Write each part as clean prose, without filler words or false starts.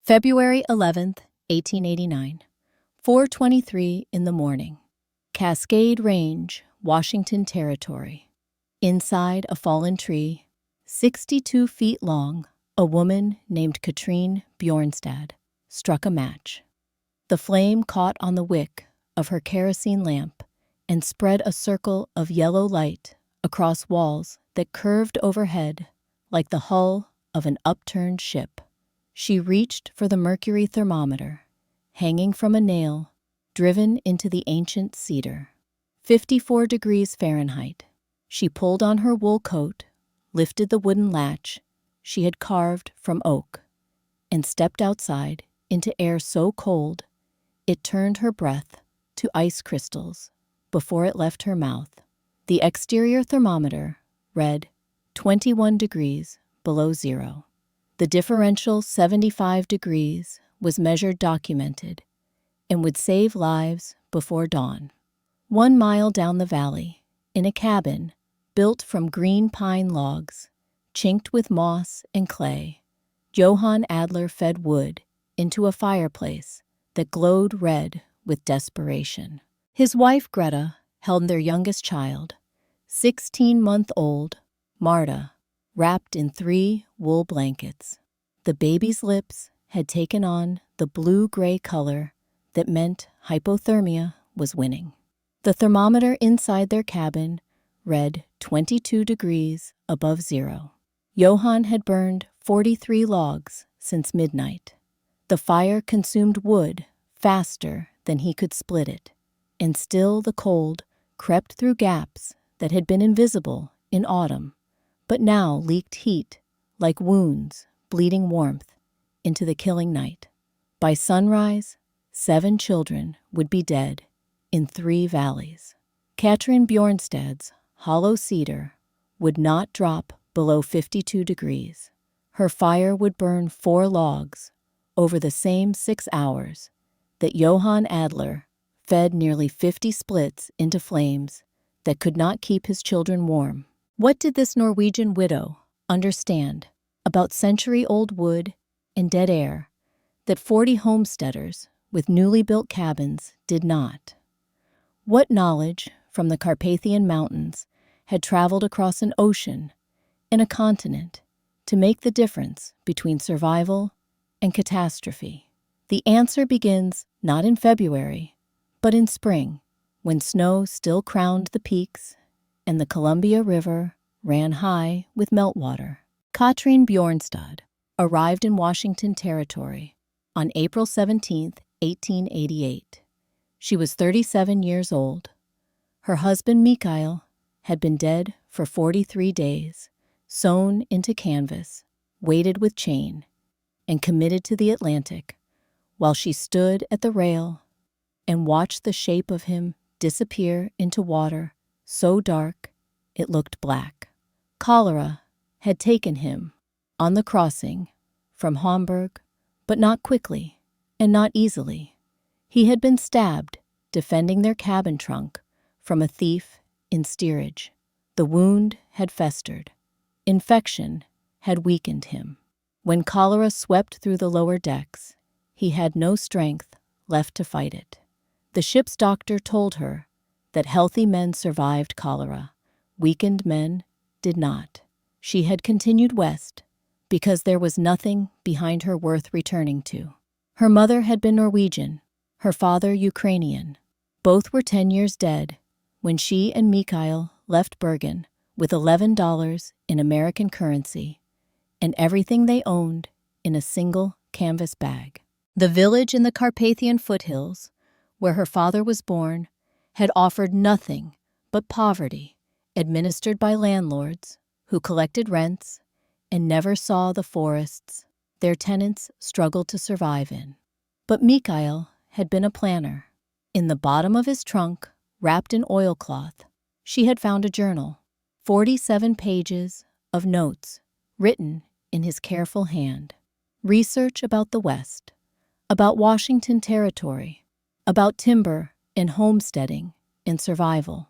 February 11th, 1889, 4:23 in the morning. Cascade Range, Washington Territory. Inside a fallen tree, 62 feet long, a woman named Katrine Bjornstad struck a match. The flame caught on the wick of her kerosene lamp and spread a circle of yellow light across walls that curved overhead like the hull of an upturned ship. She reached for the mercury thermometer, hanging from a nail driven into the ancient cedar. 54 degrees Fahrenheit. She pulled on her wool coat, lifted the wooden latch she had carved from oak, and stepped outside into air so cold it turned her breath to ice crystals before it left her mouth. The exterior thermometer read 21 degrees below zero. The differential 75 degrees was measured documented and would save lives before dawn. 1 mile down the valley, in a cabin built from green pine logs, chinked with moss and clay, Johann Adler fed wood into a fireplace that glowed red with desperation. His wife Greta held their youngest child, 16-month-old Marta, wrapped in 3 wool blankets. The baby's lips had taken on the blue-gray color that meant hypothermia was winning. The thermometer inside their cabin read 22 degrees above zero. Johann had burned 43 logs since midnight. The fire consumed wood faster than he could split it, and still the cold crept through gaps that had been invisible in autumn, but now leaked heat like wounds bleeding warmth into the killing night. By sunrise, 7 children would be dead in 3 valleys. Katrine Bjornstad's hollow cedar would not drop below 52 degrees. Her fire would burn 4 logs over the same 6 hours that Johann Adler fed nearly 50 splits into flames that could not keep his children warm. What did this Norwegian widow understand about century-old wood and dead air that 40 homesteaders with newly built cabins did not? What knowledge from the Carpathian Mountains had traveled across an ocean and a continent to make the difference between survival and catastrophe? The answer begins not in February, but in spring, when snow still crowned the peaks and the Columbia River ran high with meltwater. Katrine Bjornstad arrived in Washington Territory on April 17, 1888. She was 37 years old. Her husband Mikael had been dead for 43 days, sewn into canvas, weighted with chain, and committed to the Atlantic, while she stood at the rail and watched the shape of him disappear into water so dark it looked black. Cholera had taken him on the crossing from Hamburg, but not quickly and not easily. He had been stabbed defending their cabin trunk from a thief in steerage. The wound had festered. Infection had weakened him. When cholera swept through the lower decks, he had no strength left to fight it. The ship's doctor told her that healthy men survived cholera. Weakened men did not. She had continued west because there was nothing behind her worth returning to. Her mother had been Norwegian, her father Ukrainian. Both were 10 years dead when she and Mikael left Bergen with $11 in American currency and everything they owned in a single canvas bag. The village in the Carpathian foothills, where her father was born, had offered nothing but poverty, administered by landlords who collected rents and never saw the forests their tenants struggled to survive in. But Mikael had been a planner. In the bottom of his trunk, wrapped in oilcloth, she had found a journal, 47 pages of notes written in his careful hand. Research about the West, about Washington Territory, about timber and homesteading and survival.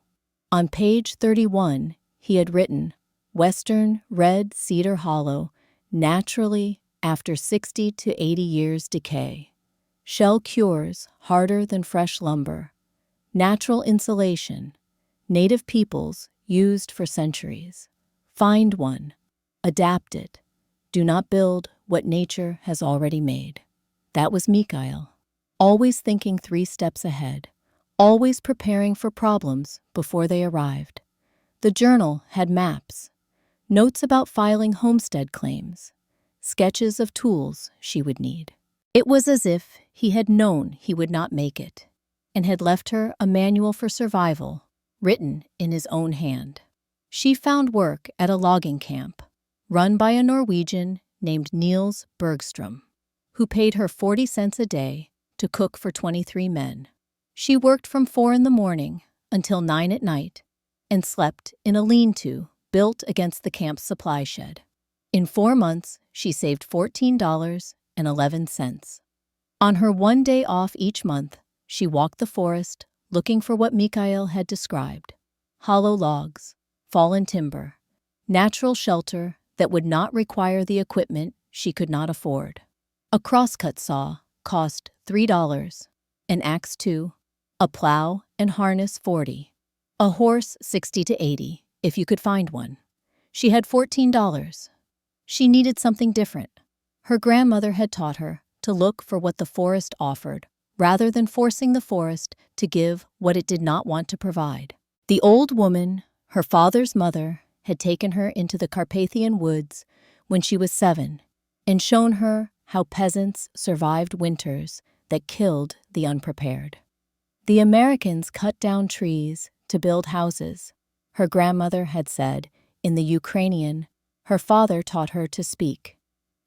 On page 31, he had written, "Western Red Cedar Hollow naturally after 60 to 80 years decay. Shell cures harder than fresh lumber. Natural insulation. Native peoples used for centuries. Find one. Adapt it. Do not build what nature has already made. That was Mikhail. Always thinking 3 steps ahead. Always preparing for problems before they arrived. The journal had maps. Notes about filing homestead claims. Sketches of tools she would need. It was as if he had known he would not make it, and had left her a manual for survival, written in his own hand. She found work at a logging camp, run by a Norwegian named Niels Bergstrom, who paid her 40 cents a day to cook for 23 men. She worked from 4 in the morning until 9 at night, and slept in a lean-to built against the camp's supply shed. In 4 months, she saved $14.11. On her 1 day off each month, she walked the forest looking for what Mikhail had described: hollow logs, fallen timber, natural shelter that would not require the equipment she could not afford. A crosscut saw cost $3, an axe $2, a plow and harness $40, a horse $60 to $80 if you could find one. She had $14. She needed something different. Her grandmother had taught her to look for what the forest offered, rather than forcing the forest to give what it did not want to provide. The old woman, her father's mother, had taken her into the Carpathian woods when she was 7 and shown her how peasants survived winters that killed the unprepared. The Americans cut down trees to build houses. Her grandmother had said, in the Ukrainian, her father taught her to speak.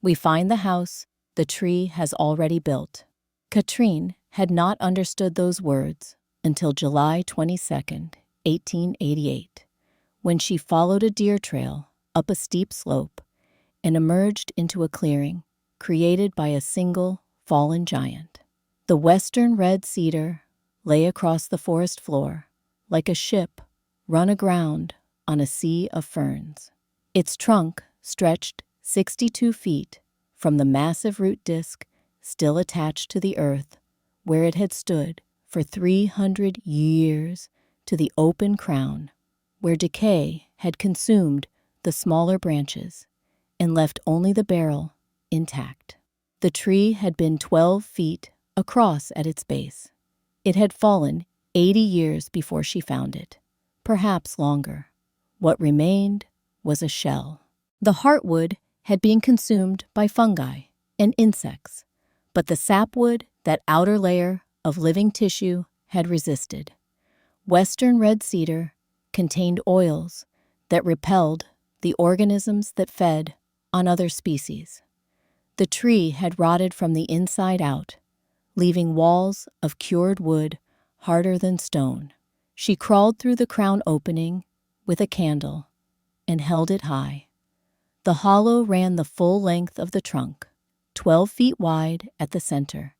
We find the house the tree has already built. Katrine had not understood those words until July 22nd, 1888, when she followed a deer trail up a steep slope and emerged into a clearing created by a single fallen giant. The western red cedar lay across the forest floor like a ship run aground on a sea of ferns. Its trunk stretched 62 feet from the massive root disc still attached to the earth where it had stood for 300 years to the open crown where decay had consumed the smaller branches and left only the barrel intact. The tree had been 12 feet across at its base. It had fallen 80 years before she found it, perhaps longer. What remained was a shell. The heartwood had been consumed by fungi and insects, but the sapwood, that outer layer of living tissue, had resisted. Western red cedar contained oils that repelled the organisms that fed on other species. The tree had rotted from the inside out, leaving walls of cured wood harder than stone. She crawled through the crown opening with a candle and held it high. The hollow ran the full length of the trunk, 12 feet wide at the center,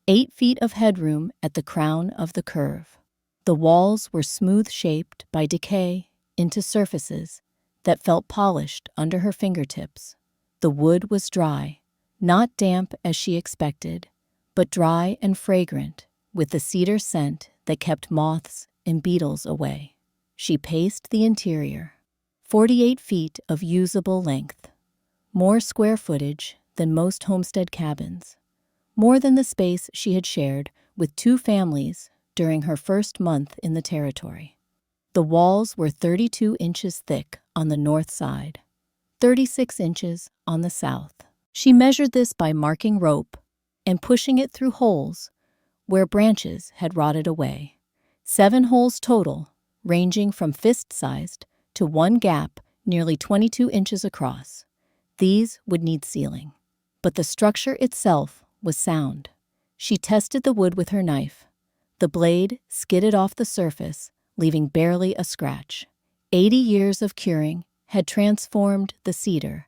8 feet of headroom at the crown of the curve. The walls were smooth-shaped by decay into surfaces that felt polished under her fingertips. The wood was dry, not damp as she expected, but dry and fragrant, with the cedar scent that kept moths and beetles away. She paced the interior. 48 feet of usable length. More square footage than most homestead cabins. More than the space she had shared with 2 families during her first month in the territory. The walls were 32 inches thick on the north side, 36 inches on the south. She measured this by marking rope and pushing it through holes where branches had rotted away. 7 holes total, ranging from fist-sized to one gap nearly 22 inches across. These would need sealing, but the structure itself was sound. She tested the wood with her knife. The blade skidded off the surface, leaving barely a scratch. 80 years of curing had transformed the cedar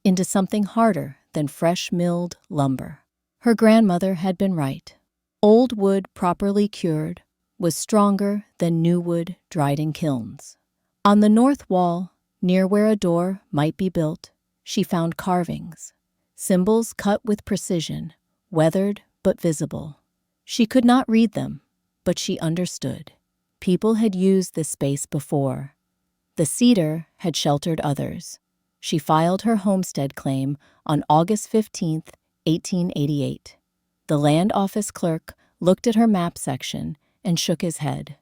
into something harder than fresh milled lumber. Her grandmother had been right. Old wood properly cured was stronger than new wood dried in kilns. On the north wall, near where a door might be built, she found carvings, Symbols cut with precision, weathered but visible. She could not read them, but she understood. People had used this space before. The cedar had sheltered others. She filed her homestead claim on August 15th, 1888. The land office clerk looked at her map section and shook his head.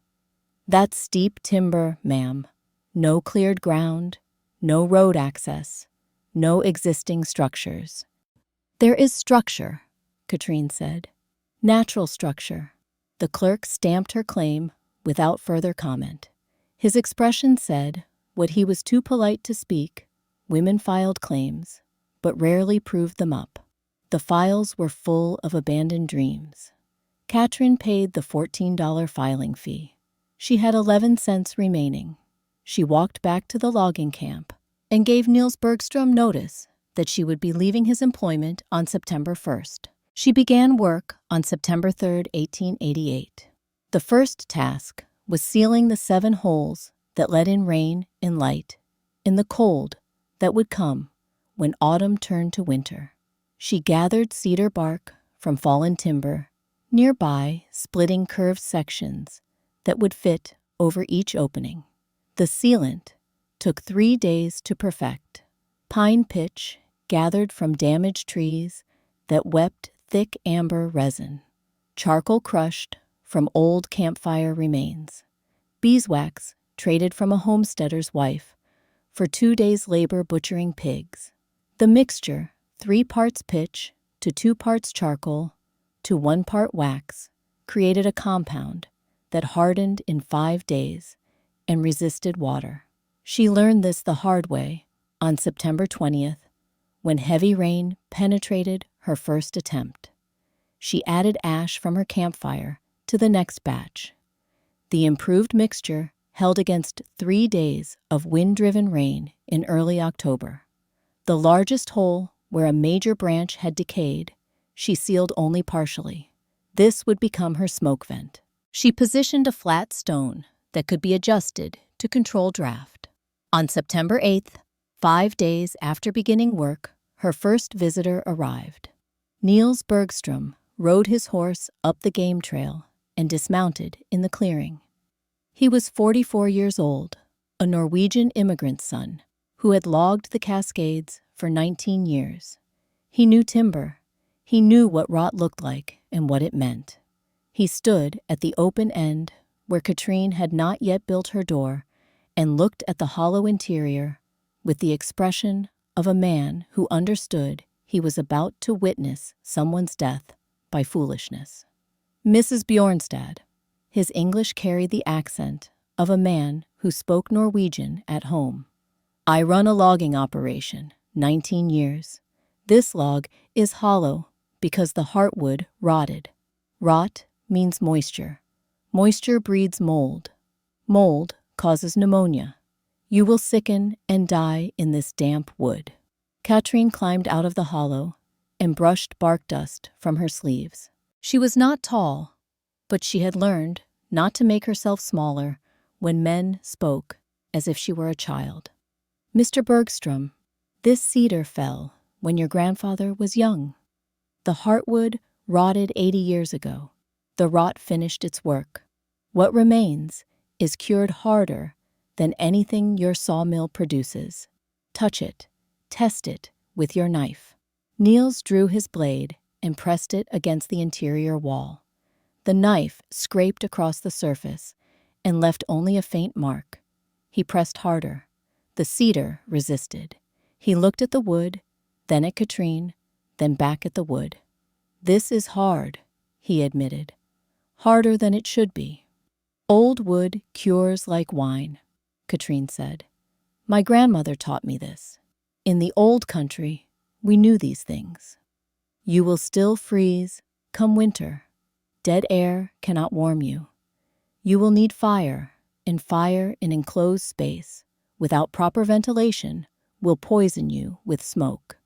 "That's steep timber, ma'am. No cleared ground, no road access, no existing structures." "There is structure," Katrine said. "Natural structure." The clerk stamped her claim without further comment. His expression said what he was too polite to speak. Women filed claims, but rarely proved them up. The files were full of abandoned dreams. Katrin paid the $14 filing fee. She had 11 cents remaining. She walked back to the logging camp and gave Niels Bergstrom notice that she would be leaving his employment on September 1st. She began work on September 3rd, 1888. The first task was sealing the 7 holes that let in rain and light, in the cold that would come when autumn turned to winter. She gathered cedar bark from fallen timber, nearby splitting curved sections that would fit over each opening. The sealant took 3 days to perfect. Pine pitch gathered from damaged trees that wept thick amber resin. Charcoal crushed from old campfire remains. Beeswax traded from a homesteader's wife for 2 days' labor butchering pigs. The mixture, 3 parts pitch to 2 parts charcoal to 1 part wax, created a compound that hardened in 5 days and resisted water. She learned this the hard way on September 20th, when heavy rain penetrated her first attempt. She added ash from her campfire to the next batch. The improved mixture held against 3 days of wind-driven rain in early October. The largest hole, where a major branch had decayed, she sealed only partially. This would become her smoke vent. She positioned a flat stone that could be adjusted to control draft. On September 8th, 5 days after beginning work, her first visitor arrived. Niels Bergstrom rode his horse up the game trail and dismounted in the clearing. He was 44 years old, a Norwegian immigrant's son who had logged the Cascades for 19 years. He knew timber. He knew what rot looked like and what it meant. He stood at the open end where Katrine had not yet built her door and looked at the hollow interior with the expression of a man who understood he was about to witness someone's death by foolishness. "Mrs. Bjornstad." His English carried the accent of a man who spoke Norwegian at home. "I run a logging operation, 19 years. This log is hollow because the heartwood rotted. Rot means moisture. Moisture breeds mold. Mold causes pneumonia. You will sicken and die in this damp wood." Katrine climbed out of the hollow and brushed bark dust from her sleeves. She was not tall, but she had learned not to make herself smaller when men spoke as if she were a child. "Mr. Bergstrom, this cedar fell when your grandfather was young. The heartwood rotted 80 years ago. The rot finished its work. What remains is cured harder than anything your sawmill produces. Touch it, test it with your knife." Niels drew his blade and pressed it against the interior wall. The knife scraped across the surface and left only a faint mark. He pressed harder. The cedar resisted. He looked at the wood, then at Katrine, then back at the wood. "This is hard," he admitted. "Harder than it should be." "Old wood cures like wine," Katrine said. "My grandmother taught me this. In the old country, we knew these things. You will still freeze, come winter. Dead air cannot warm you. You will need fire, and fire in enclosed space, without proper ventilation, will poison you with smoke.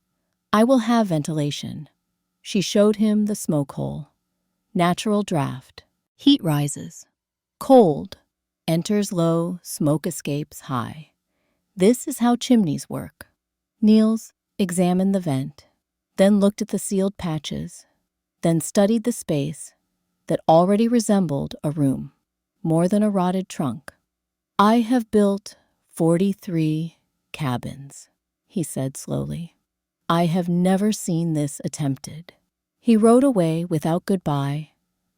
I will have ventilation." She showed him the smoke hole. Natural draft. Heat rises. Cold enters low, smoke escapes high. This is how chimneys work. Niels examined the vent. then looked at the sealed patches, then studied the space that already resembled a room, more than a rotted trunk. "I have built 43 cabins," he said slowly. "I have never seen this attempted." He rode away without goodbye,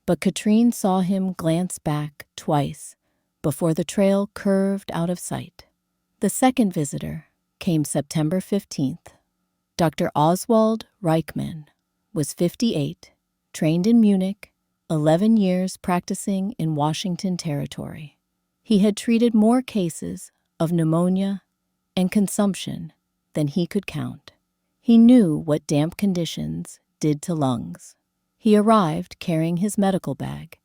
but Katrine saw him glance back twice before the trail curved out of sight. The second visitor came September 15th. Dr. Oswald Reichmann was 58, trained in Munich, 11 years practicing in Washington Territory. He had treated more cases of pneumonia and consumption than he could count. He knew what damp conditions did to lungs. He arrived carrying his medical bag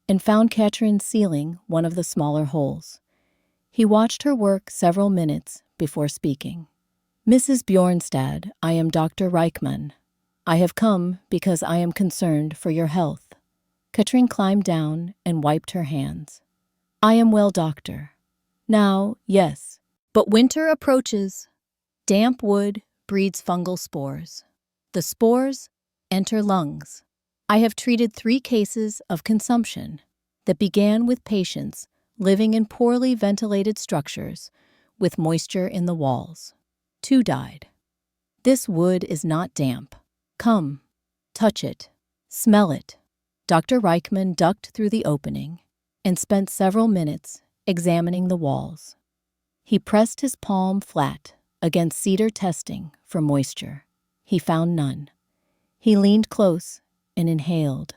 and found Katrin sealing one of the smaller holes. He watched her work several minutes before speaking. "Mrs. Bjornstad, I am Dr. Reichmann. I have come because I am concerned for your health." Katrin climbed down and wiped her hands. "I am well, doctor. Now, yes, but winter approaches. Damp wood breeds fungal spores. The spores enter lungs. I have treated 3 cases of consumption that began with patients living in poorly ventilated structures with moisture in the walls. 2 died. This wood is not damp. Come, touch it, smell it." Dr. Reichmann ducked through the opening and spent several minutes examining the walls. He pressed his palm flat against cedar testing for moisture. He found none. He leaned close and inhaled.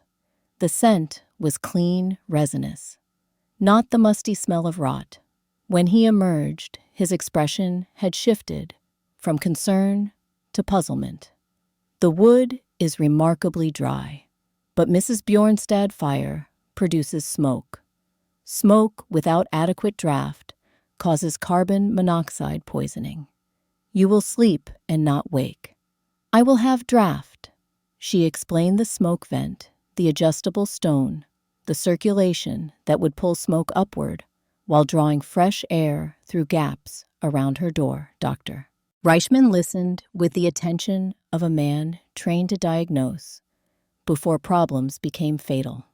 The scent was clean, resinous, not the musty smell of rot. When he emerged, his expression had shifted from concern to puzzlement. "The wood is remarkably dry, but Mrs. Bjornstad fire produces smoke. Smoke without adequate draft causes carbon monoxide poisoning. You will sleep and not wake. I will have draft." She explained the smoke vent, the adjustable stone, the circulation that would pull smoke upward while drawing fresh air through gaps around her door, doctor. Reichmann listened with the attention of a man trained to diagnose before problems became fatal.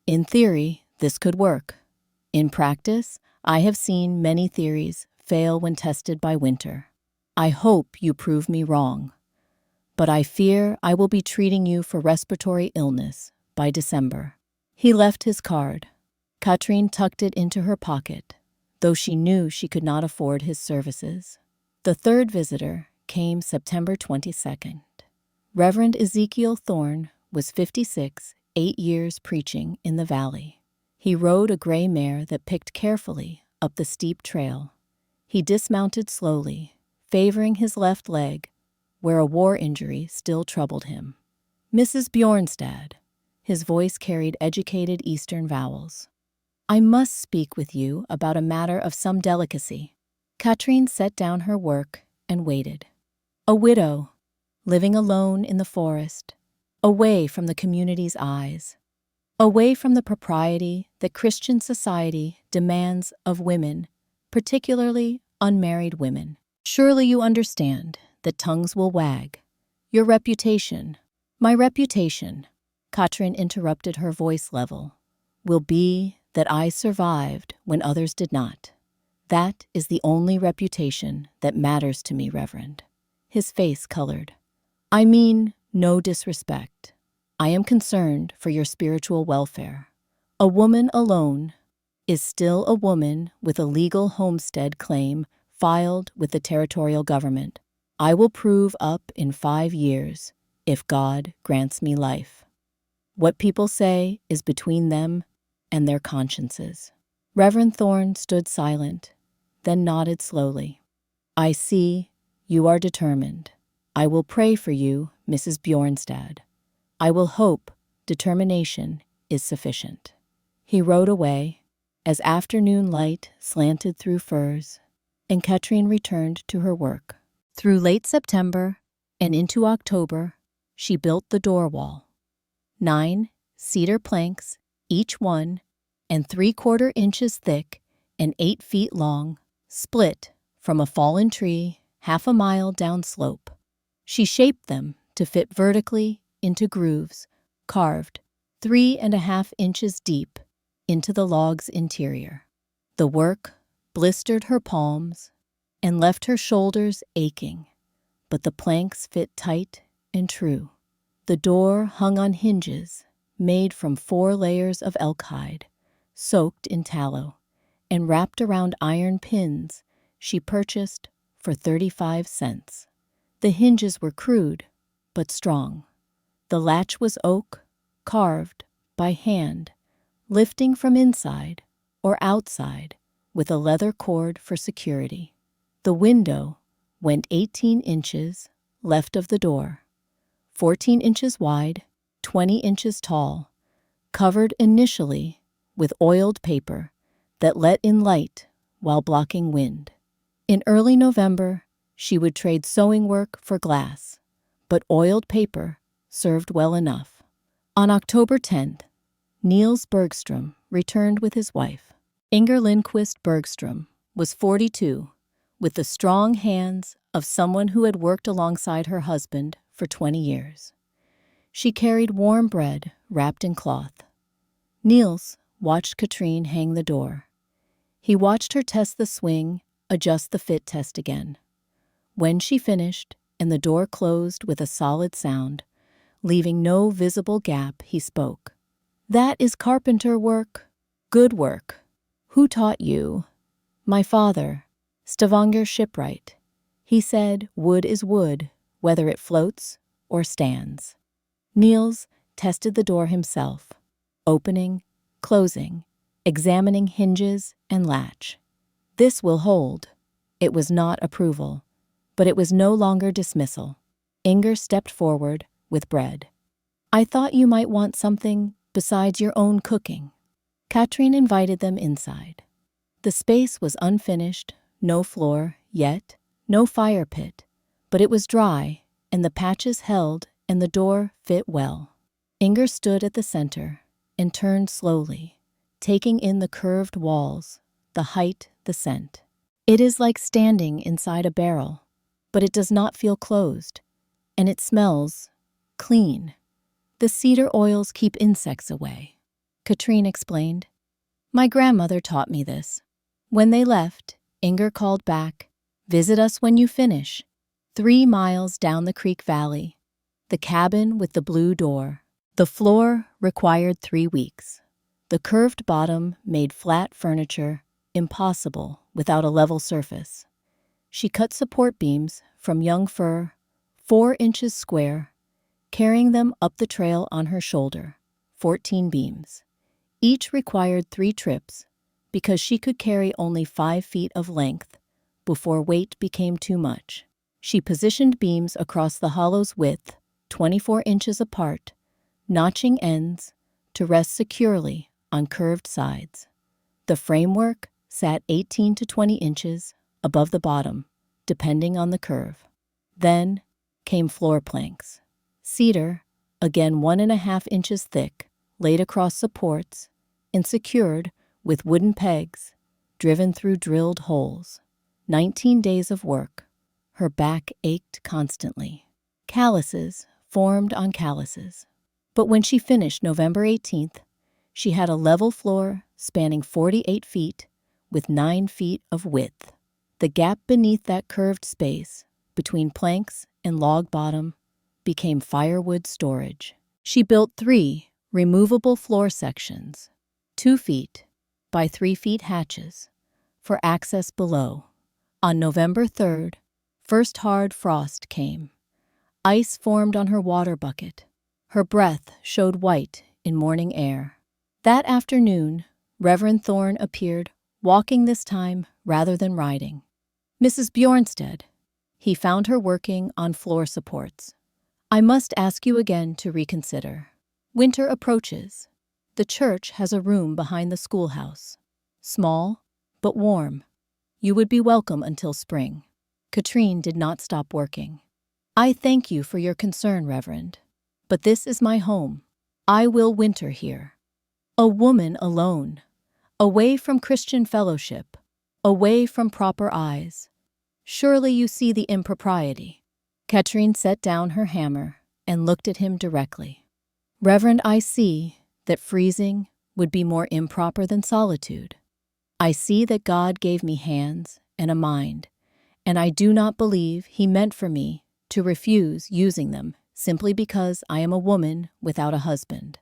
"In theory, this could work. In practice, I have seen many theories fail when tested by winter. I hope you prove me wrong, but I fear I will be treating you for respiratory illness by December." He left his card. Katrin tucked it into her pocket, though she knew she could not afford his services. The third visitor came September 22nd. Reverend Ezekiel Thorne was 56, 8 years preaching in the valley. He rode a gray mare that picked carefully up the steep trail. He dismounted slowly, favoring his left leg, where a war injury still troubled him. "Mrs. Bjornstad," his voice carried educated Eastern vowels, "I must speak with you about a matter of some delicacy." Katrin set down her work and waited. A widow, living alone in the forest, away from the community's eyes, away from the propriety that Christian society demands of women, particularly unmarried women. "Surely you understand that tongues will wag. Your reputation, my reputation," Katrin interrupted her voice level, "will be that I survived when others did not. That is the only reputation that matters to me, Reverend." His face colored. "I mean no disrespect. I am concerned for your spiritual welfare. A woman alone is still a woman with a legal homestead claim filed with the territorial government. I will prove up in 5 years if God grants me life. What people say is between them and their consciences." Reverend Thorne stood silent, then nodded slowly. "I see you are determined. I will pray for you, Mrs. Bjornstad. I will hope determination is sufficient." He rode away as afternoon light slanted through firs, and Katrin returned to her work. Through late September and into October, she built the door wall. 9 cedar planks, each 1 3/4 inches thick and 8 feet long, split from a fallen tree half a mile downslope. She shaped them to fit vertically into grooves carved 3.5 inches deep into the log's interior. The work blistered her palms and left her shoulders aching, but the planks fit tight and true. The door hung on hinges made from 4 layers of elk hide, soaked in tallow, and wrapped around iron pins she purchased for 35 cents. The hinges were crude, but strong. The latch was oak, carved by hand, lifting from inside or outside with a leather cord for security. The window went 18 inches left of the door, 14 inches wide, 20 inches tall, covered initially with oiled paper that let in light while blocking wind. In early November, she would trade sewing work for glass, but oiled paper served well enough. On October 10th, Niels Bergstrom returned with his wife. Inger Lindquist Bergstrom was 42, with the strong hands of someone who had worked alongside her husband for 20 years. She carried warm bread wrapped in cloth. Niels watched Katrine hang the door. He watched her test the swing, adjust the fit test again. When she finished and the door closed with a solid sound, leaving no visible gap, he spoke. "That is carpenter work. Good work. Who taught you?" "My father, Stavanger shipwright. He said wood is wood, whether it floats or stands." Niels tested the door himself, opening, closing, examining hinges and latch. "This will hold." It was not approval, but it was no longer dismissal. Inger stepped forward with bread. "I thought you might want something besides your own cooking." Katrine invited them inside. The space was unfinished, no floor yet, no fire pit, but it was dry, and the patches held, and the door fit well. Inger stood at the center and turned slowly, taking in the curved walls, the height, the scent. It is like standing inside a barrel, but it does not feel closed, and it smells clean. The cedar oils keep insects away. Katrine explained. "My grandmother taught me this." When they left, Inger called back, "Visit us when you finish." 3 miles down the creek valley, the cabin with the blue door. The floor required 3 weeks. The curved bottom made flat furniture impossible without a level surface. She cut support beams from young fir, 4 inches square, carrying them up the trail on her shoulder, 14 beams. Each required 3 trips because she could carry only 5 feet of length before weight became too much. She positioned beams across the hollow's width, 24 inches apart, notching ends to rest securely on curved sides. The framework sat 18 to 20 inches above the bottom, depending on the curve. Then came floor planks. Cedar, again 1.5 inches thick, laid across supports and secured with wooden pegs driven through drilled holes. 19 days of work. Her back ached constantly. Calluses formed on calluses. But when she finished November 18th, she had a level floor spanning 48 feet with 9 feet of width. The gap beneath that curved space between planks and log bottom became firewood storage. She built 3 removable floor sections, 2 feet by 3 feet hatches, for access below. On November 3rd, first hard frost came. Ice formed on her water bucket. Her breath showed white in morning air. That afternoon, Reverend Thorne appeared, walking this time rather than riding. "Mrs. Bjornstad." He found her working on floor supports. "I must ask you again to reconsider. Winter approaches. The church has a room behind the schoolhouse. Small, but warm. You would be welcome until spring." Katrine did not stop working. "I thank you for your concern, Reverend, but this is my home. I will winter here. A woman alone, away from Christian fellowship, away from proper eyes. Surely you see the impropriety." Katrine set down her hammer and looked at him directly. "Reverend, I see that freezing would be more improper than solitude. I see that God gave me hands and a mind, and I do not believe He meant for me to refuse using them simply because I am a woman without a husband."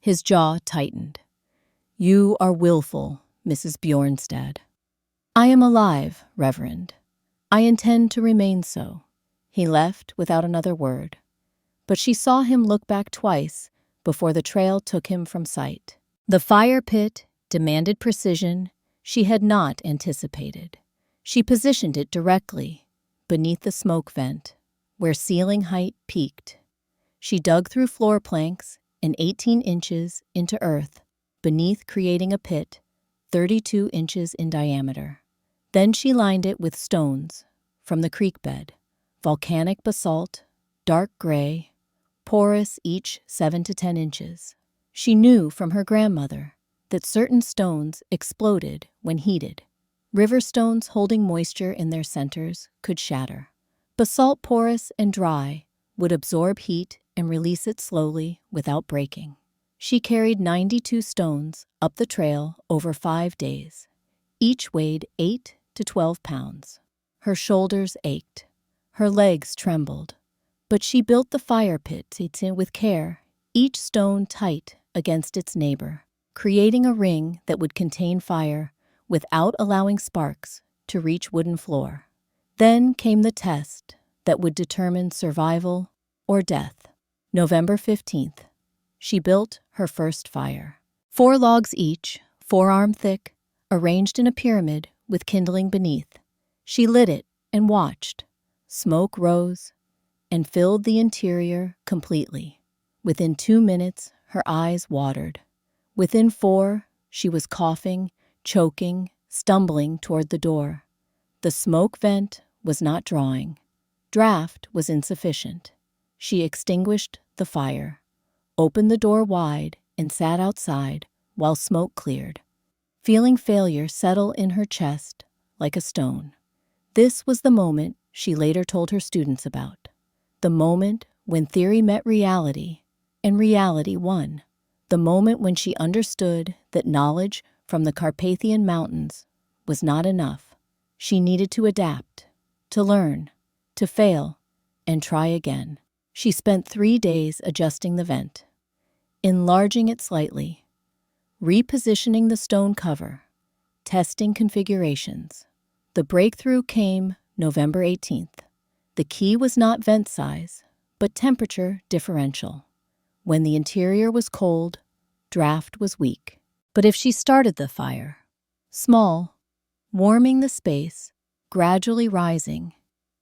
His jaw tightened. "You are willful, Mrs. Bjornstad." "I am alive, Reverend. I intend to remain so." He left without another word, but she saw him look back twice before the trail took him from sight. The fire pit demanded precision she had not anticipated. She positioned it directly beneath the smoke vent, where ceiling height peaked. She dug through floor planks and 18 inches into earth beneath, creating a pit 32 inches in diameter. Then she lined it with stones from the creek bed, volcanic basalt, dark gray, porous, each 7 to 10 inches. She knew from her grandmother that certain stones exploded when heated. River stones holding moisture in their centers could shatter. Basalt, porous and dry, would absorb heat and release it slowly without breaking. She carried 92 stones up the trail over 5 days. Each weighed 8 to 12 pounds. Her shoulders ached. Her legs trembled. But she built the fire pit with care, each stone tight against its neighbor, creating a ring that would contain fire without allowing sparks to reach wooden floor. Then came the test that would determine survival or death. November 15th, she built her first fire. 4 logs each, forearm thick, arranged in a pyramid with kindling beneath. She lit it and watched. Smoke rose and filled the interior completely. Within 2 minutes, her eyes watered. Within 4, she was coughing, choking, stumbling toward the door. The smoke vent was not drawing. Draft was insufficient. She extinguished the fire, opened the door wide, and sat outside while smoke cleared, feeling failure settle in her chest like a stone. This was the moment she later told her students about. The moment when theory met reality and reality won. The moment when she understood that knowledge from the Carpathian Mountains was not enough. She needed to adapt, to learn, to fail, and try again. She spent 3 days adjusting the vent, enlarging it slightly, repositioning the stone cover, testing configurations. The breakthrough came November 18th. The key was not vent size, but temperature differential. When the interior was cold, draft was weak. But if she started the fire, small, warming the space, gradually rising,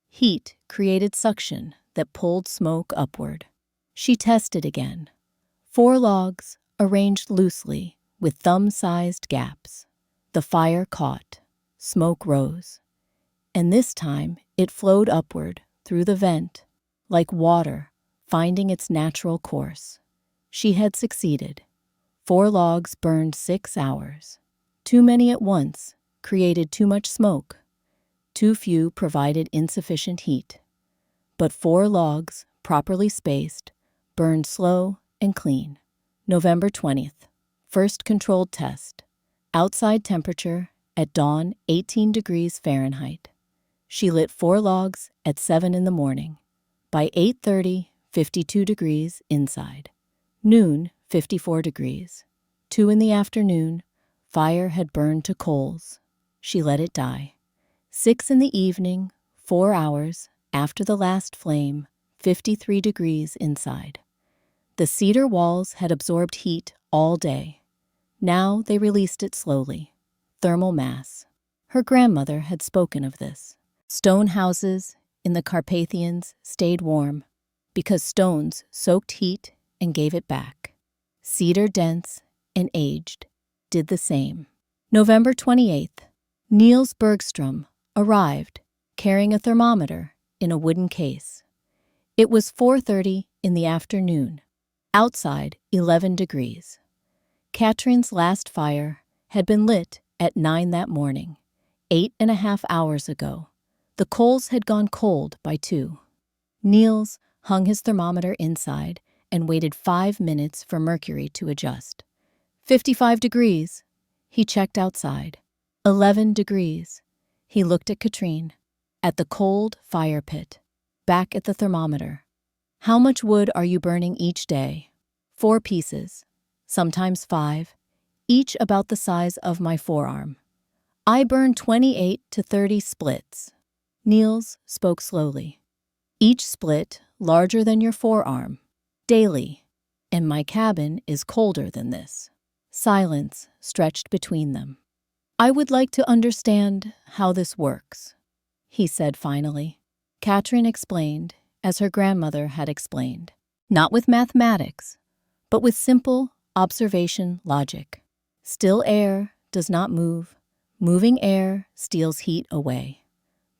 heat created suction that pulled smoke upward. She tested again. 4 logs arranged loosely with thumb-sized gaps. The fire caught. Smoke rose. And this time it flowed upward through the vent, like water finding its natural course. She had succeeded. 4 logs burned 6 hours. Too many at once created too much smoke. Too few provided insufficient heat. But 4 logs, properly spaced, burned slow and clean. November 20th, first controlled test. Outside temperature at dawn 18 degrees Fahrenheit. She lit 4 logs at 7 in the morning. By 8:30, 52 degrees inside. Noon, 54 degrees. 2 in the afternoon, fire had burned to coals. She let it die. 6 in the evening, 4 hours after the last flame, 53 degrees inside. The cedar walls had absorbed heat all day. Now they released it slowly. Thermal mass. Her grandmother had spoken of this. Stone houses in the Carpathians stayed warm because stones soaked heat and gave it back. Cedar, dense and aged, did the same. November 28th, Niels Bergstrom arrived carrying a thermometer in a wooden case. It was 4:30 in the afternoon. Outside, 11 degrees. Katrine's last fire had been lit at 9 that morning, 8.5 hours ago. The coals had gone cold by 2. Niels hung his thermometer inside, and waited 5 minutes for mercury to adjust. 55 degrees. He checked outside. 11 degrees. He looked at Katrine, at the cold fire pit, back at the thermometer. How much wood are you burning each day? 4 pieces, sometimes 5, each about the size of my forearm. I burn 28 to 30 splits. Niels spoke slowly. Each split larger than your forearm. Daily. And my cabin is colder than this. Silence stretched between them. I would like to understand how this works, he said finally. Katrin explained, as her grandmother had explained. Not with mathematics, but with simple observation logic. Still air does not move. Moving air steals heat away.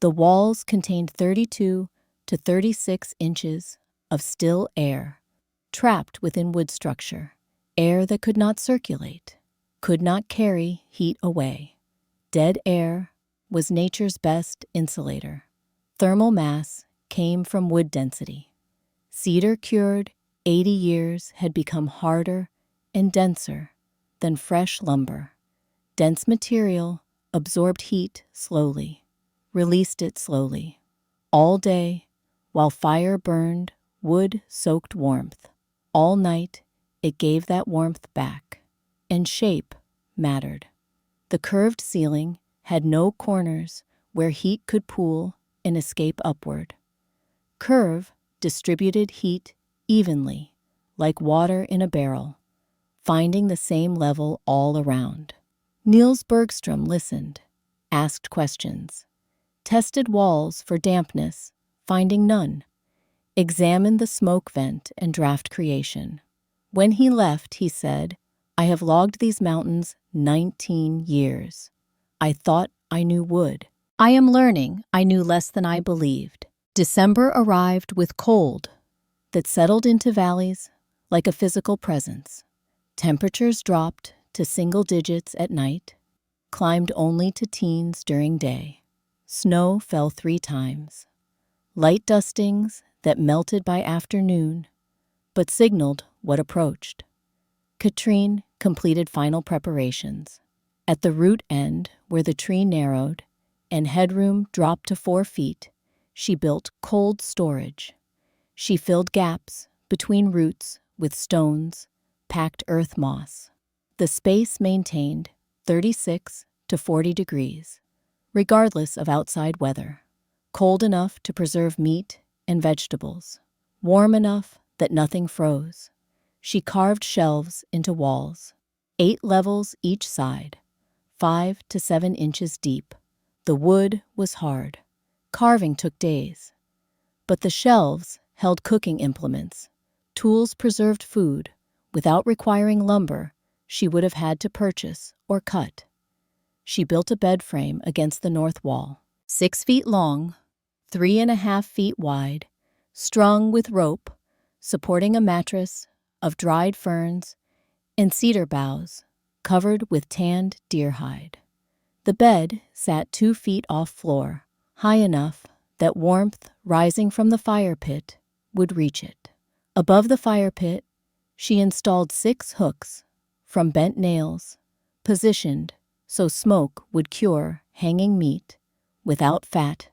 The walls contained 32 to 36 inches of still air, trapped within wood structure, air that could not circulate, could not carry heat away. Dead air was nature's best insulator. Thermal mass came from wood density. Cedar cured 80 years had become harder and denser than fresh lumber. Dense material absorbed heat slowly, released it slowly. All day, while fire burned, wood soaked warmth. All night, it gave that warmth back. And shape mattered. The curved ceiling had no corners where heat could pool and escape upward. Curve distributed heat evenly, like water in a barrel, finding the same level all around. Niels Bergstrom listened, asked questions, tested walls for dampness, finding none, examined the smoke vent and draft creation. When he left, he said, I have logged these mountains 19 years. I thought I knew wood. I am learning I knew less than I believed. December arrived with cold that settled into valleys like a physical presence. Temperatures dropped to single digits at night, climbed only to teens during day. Snow fell 3 times. Light dustings that melted by afternoon, but signaled what approached. Katrine completed final preparations. At the root end, where the tree narrowed and headroom dropped to 4 feet, she built cold storage. She filled gaps between roots with stones, packed earth moss. The space maintained 36 to 40 degrees, regardless of outside weather. Cold enough to preserve meat and vegetables, warm enough that nothing froze. She carved shelves into walls, 8 levels each side, 5 to 7 inches deep. The wood was hard. Carving took days. But the shelves held cooking implements. Tools preserved food without requiring lumber she would have had to purchase or cut. She built a bed frame against the north wall, 6 feet long, 3.5 feet wide, strung with rope, supporting a mattress of dried ferns and cedar boughs covered with tanned deer hide. The bed sat 2 feet off floor, high enough that warmth rising from the fire pit would reach it. Above the fire pit, she installed 6 hooks from bent nails, positioned so smoke would cure hanging meat without fat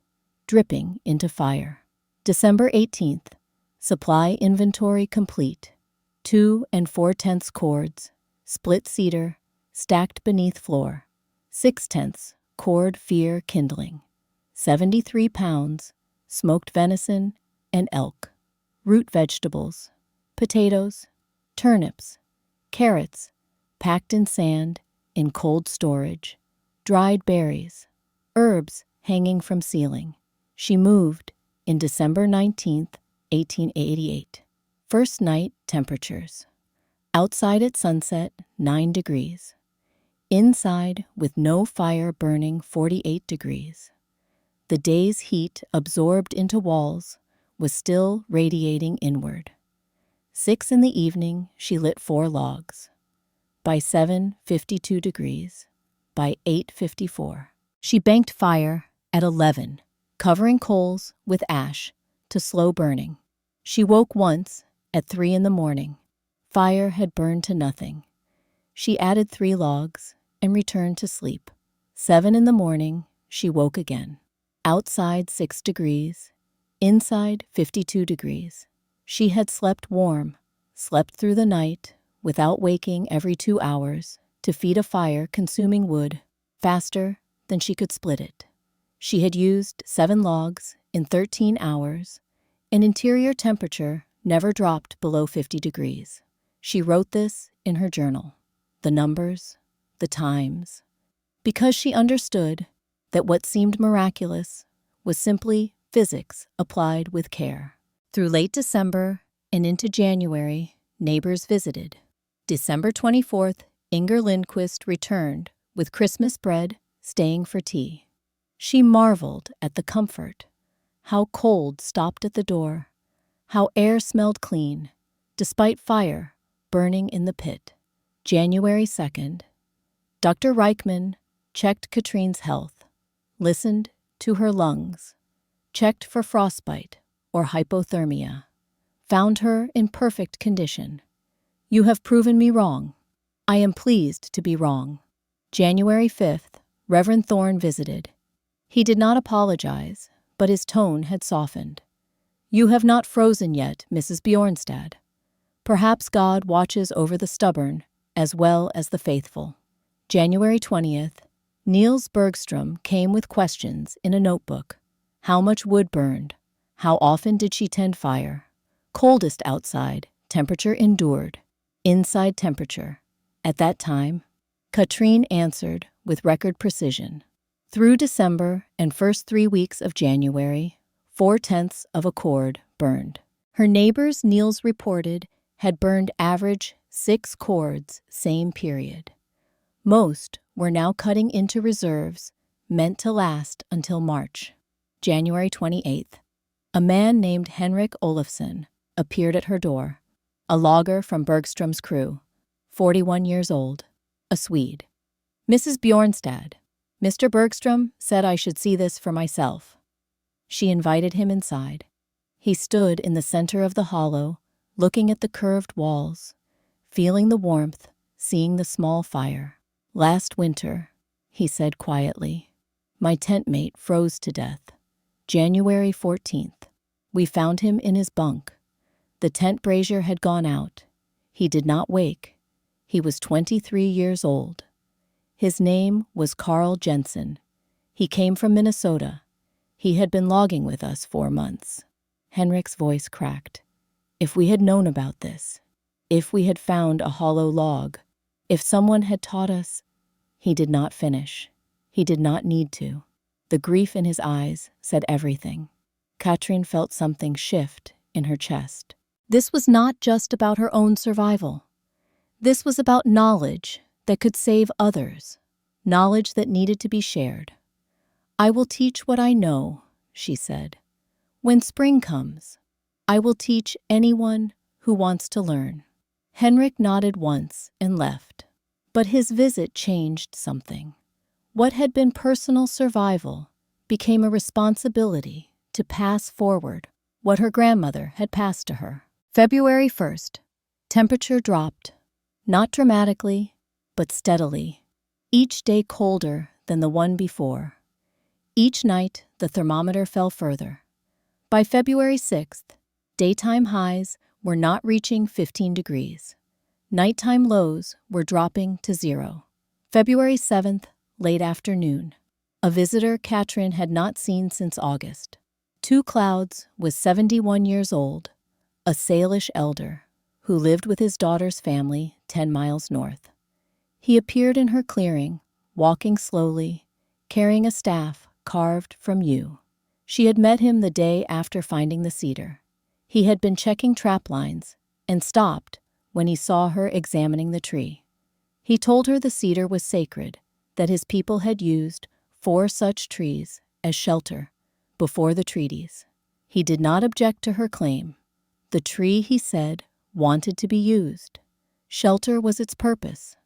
dripping into fire. December 18th, supply inventory complete. 2 4/10 cords, split cedar, stacked beneath floor. 6/10 cord fear kindling. 73 pounds, smoked venison and elk. Root vegetables, potatoes, turnips, carrots, packed in sand in cold storage, dried berries, herbs hanging from ceiling. She moved in December 19th, 1888. First night temperatures. Outside at sunset, 9 degrees. Inside, with no fire burning, 48 degrees. The day's heat absorbed into walls was still radiating inward. 6 in the evening, she lit 4 logs. By 7, 52 degrees. By 8:54. She banked fire at 11, covering coals with ash to slow burning. She woke once, at 3 in the morning. Fire had burned to nothing. She added 3 logs and returned to sleep. 7 in the morning, she woke again. Outside 6 degrees, inside 52 degrees. She had slept warm, slept through the night, without waking every 2 hours, to feed a fire consuming wood faster than she could split it. She had used 7 logs in 13 hours, and interior temperature never dropped below 50 degrees. She wrote this in her journal, the numbers, the times, because she understood that what seemed miraculous was simply physics applied with care. Through late December and into January, neighbors visited. December 24th, Inger Lindquist returned with Christmas bread, staying for tea. She marveled at the comfort, how cold stopped at the door, how air smelled clean, despite fire burning in the pit. January 2nd, Dr. Reichman checked Katrine's health, listened to her lungs, checked for frostbite or hypothermia, found her in perfect condition. You have proven me wrong. I am pleased to be wrong. January 5th, Reverend Thorne visited. He did not apologize, but his tone had softened. You have not frozen yet, Mrs. Bjornstad. Perhaps God watches over the stubborn as well as the faithful. January 20th, Niels Bergstrom came with questions in a notebook. How much wood burned? How often did she tend fire? Coldest outside, temperature endured. Inside temperature. At that time, Katrine answered with record precision. Through December and first 3 weeks of January, 4/10 of a cord burned. Her neighbors, Niels reported, had burned average 6 cords same period. Most were now cutting into reserves meant to last until March. January 28th. A man named Henrik Olofsson appeared at her door, a logger from Bergstrom's crew, 41 years old, a Swede. Mrs. Bjornstad, Mr. Bergstrom said I should see this for myself. She invited him inside. He stood in the center of the hollow, looking at the curved walls, feeling the warmth, seeing the small fire. Last winter, he said quietly, my tent mate froze to death. January 14th. We found him in his bunk. The tent brazier had gone out. He did not wake. He was 23 years old. His name was Carl Jensen. He came from Minnesota. He had been logging with us 4 months. Henrik's voice cracked. If we had known about this, if we had found a hollow log, if someone had taught us. He did not finish. He did not need to. The grief in his eyes said everything. Katrine felt something shift in her chest. This was not just about her own survival. This was about knowledge that could save others, knowledge that needed to be shared. I will teach what I know, she said. When spring comes, I will teach anyone who wants to learn. Henrik nodded once and left, but his visit changed something. What had been personal survival became a responsibility to pass forward what her grandmother had passed to her. February 1st, temperature dropped, not dramatically, but steadily, each day colder than the one before. Each night, the thermometer fell further. By February 6th, daytime highs were not reaching 15 degrees. Nighttime lows were dropping to 0. February 7th, late afternoon. A visitor Katrine had not seen since August. Two Clouds was 71 years old, a Salish elder who lived with his daughter's family 10 miles north. He appeared in her clearing, walking slowly, carrying a staff carved from yew. She had met him the day after finding the cedar. He had been checking trap lines and stopped when he saw her examining the tree. He told her the cedar was sacred, that his people had used 4 such trees as shelter before the treaties. He did not object to her claim. The tree, he said, wanted to be used. Shelter was its purpose.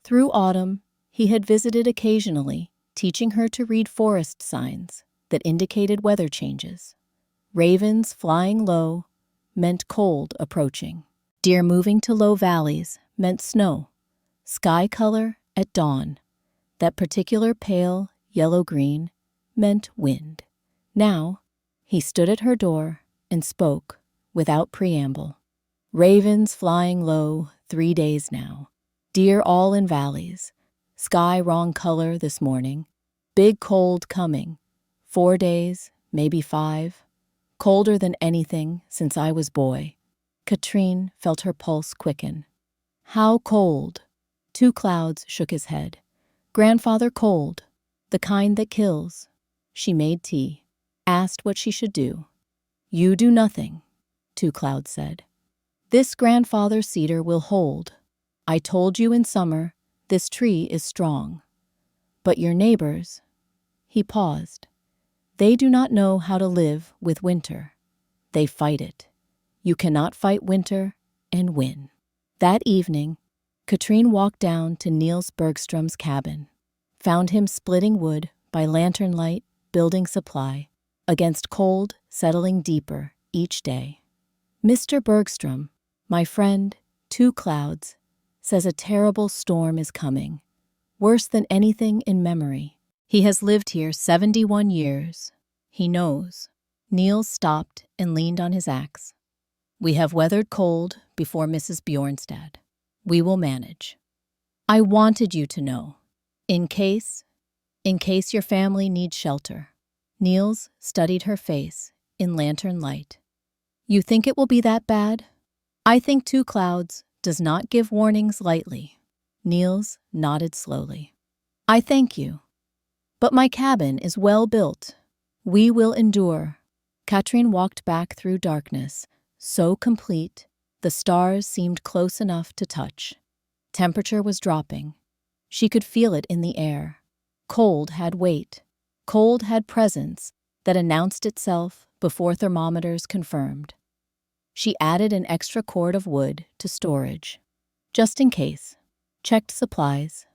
Through autumn, he had visited occasionally, teaching her to read forest signs that indicated weather changes. Ravens flying low, meant cold approaching. Deer moving to low valleys meant snow. Sky color at dawn, that particular pale yellow-green, meant wind. Now, he stood at her door and spoke without preamble. Ravens flying low 3 days now. Deer all in valleys. Sky wrong color this morning. Big cold coming. 4 days, maybe 5. Colder than anything since I was boy. Katrine felt her pulse quicken. How cold? 2 Clouds shook his head. Grandfather cold. The kind that kills. She made tea. Asked what she should do. You do nothing, 2 Clouds said. This grandfather cedar will hold. I told you in summer, this tree is strong. But your neighbors, he paused. They do not know how to live with winter. They fight it. You cannot fight winter and win. That evening, Katrine walked down to Niels Bergstrom's cabin, found him splitting wood by lantern light, building supply, against cold settling deeper each day. Mr. Bergstrom, my friend, 2 Clouds, says a terrible storm is coming, worse than anything in memory. He has lived here 71 years. He knows. Niels stopped and leaned on his axe. We have weathered cold before Mrs. Bjornstad. We will manage. I wanted you to know. In case your family needs shelter. Niels studied her face in lantern light. You think it will be that bad? I think 2 Clouds does not give warnings lightly. Niels nodded slowly. I thank you. But my cabin is well built. We will endure. Katrine walked back through darkness, so complete, the stars seemed close enough to touch. Temperature was dropping. She could feel it in the air. Cold had weight. Cold had presence that announced itself before thermometers confirmed. She added an extra cord of wood to storage, just in case, checked supplies,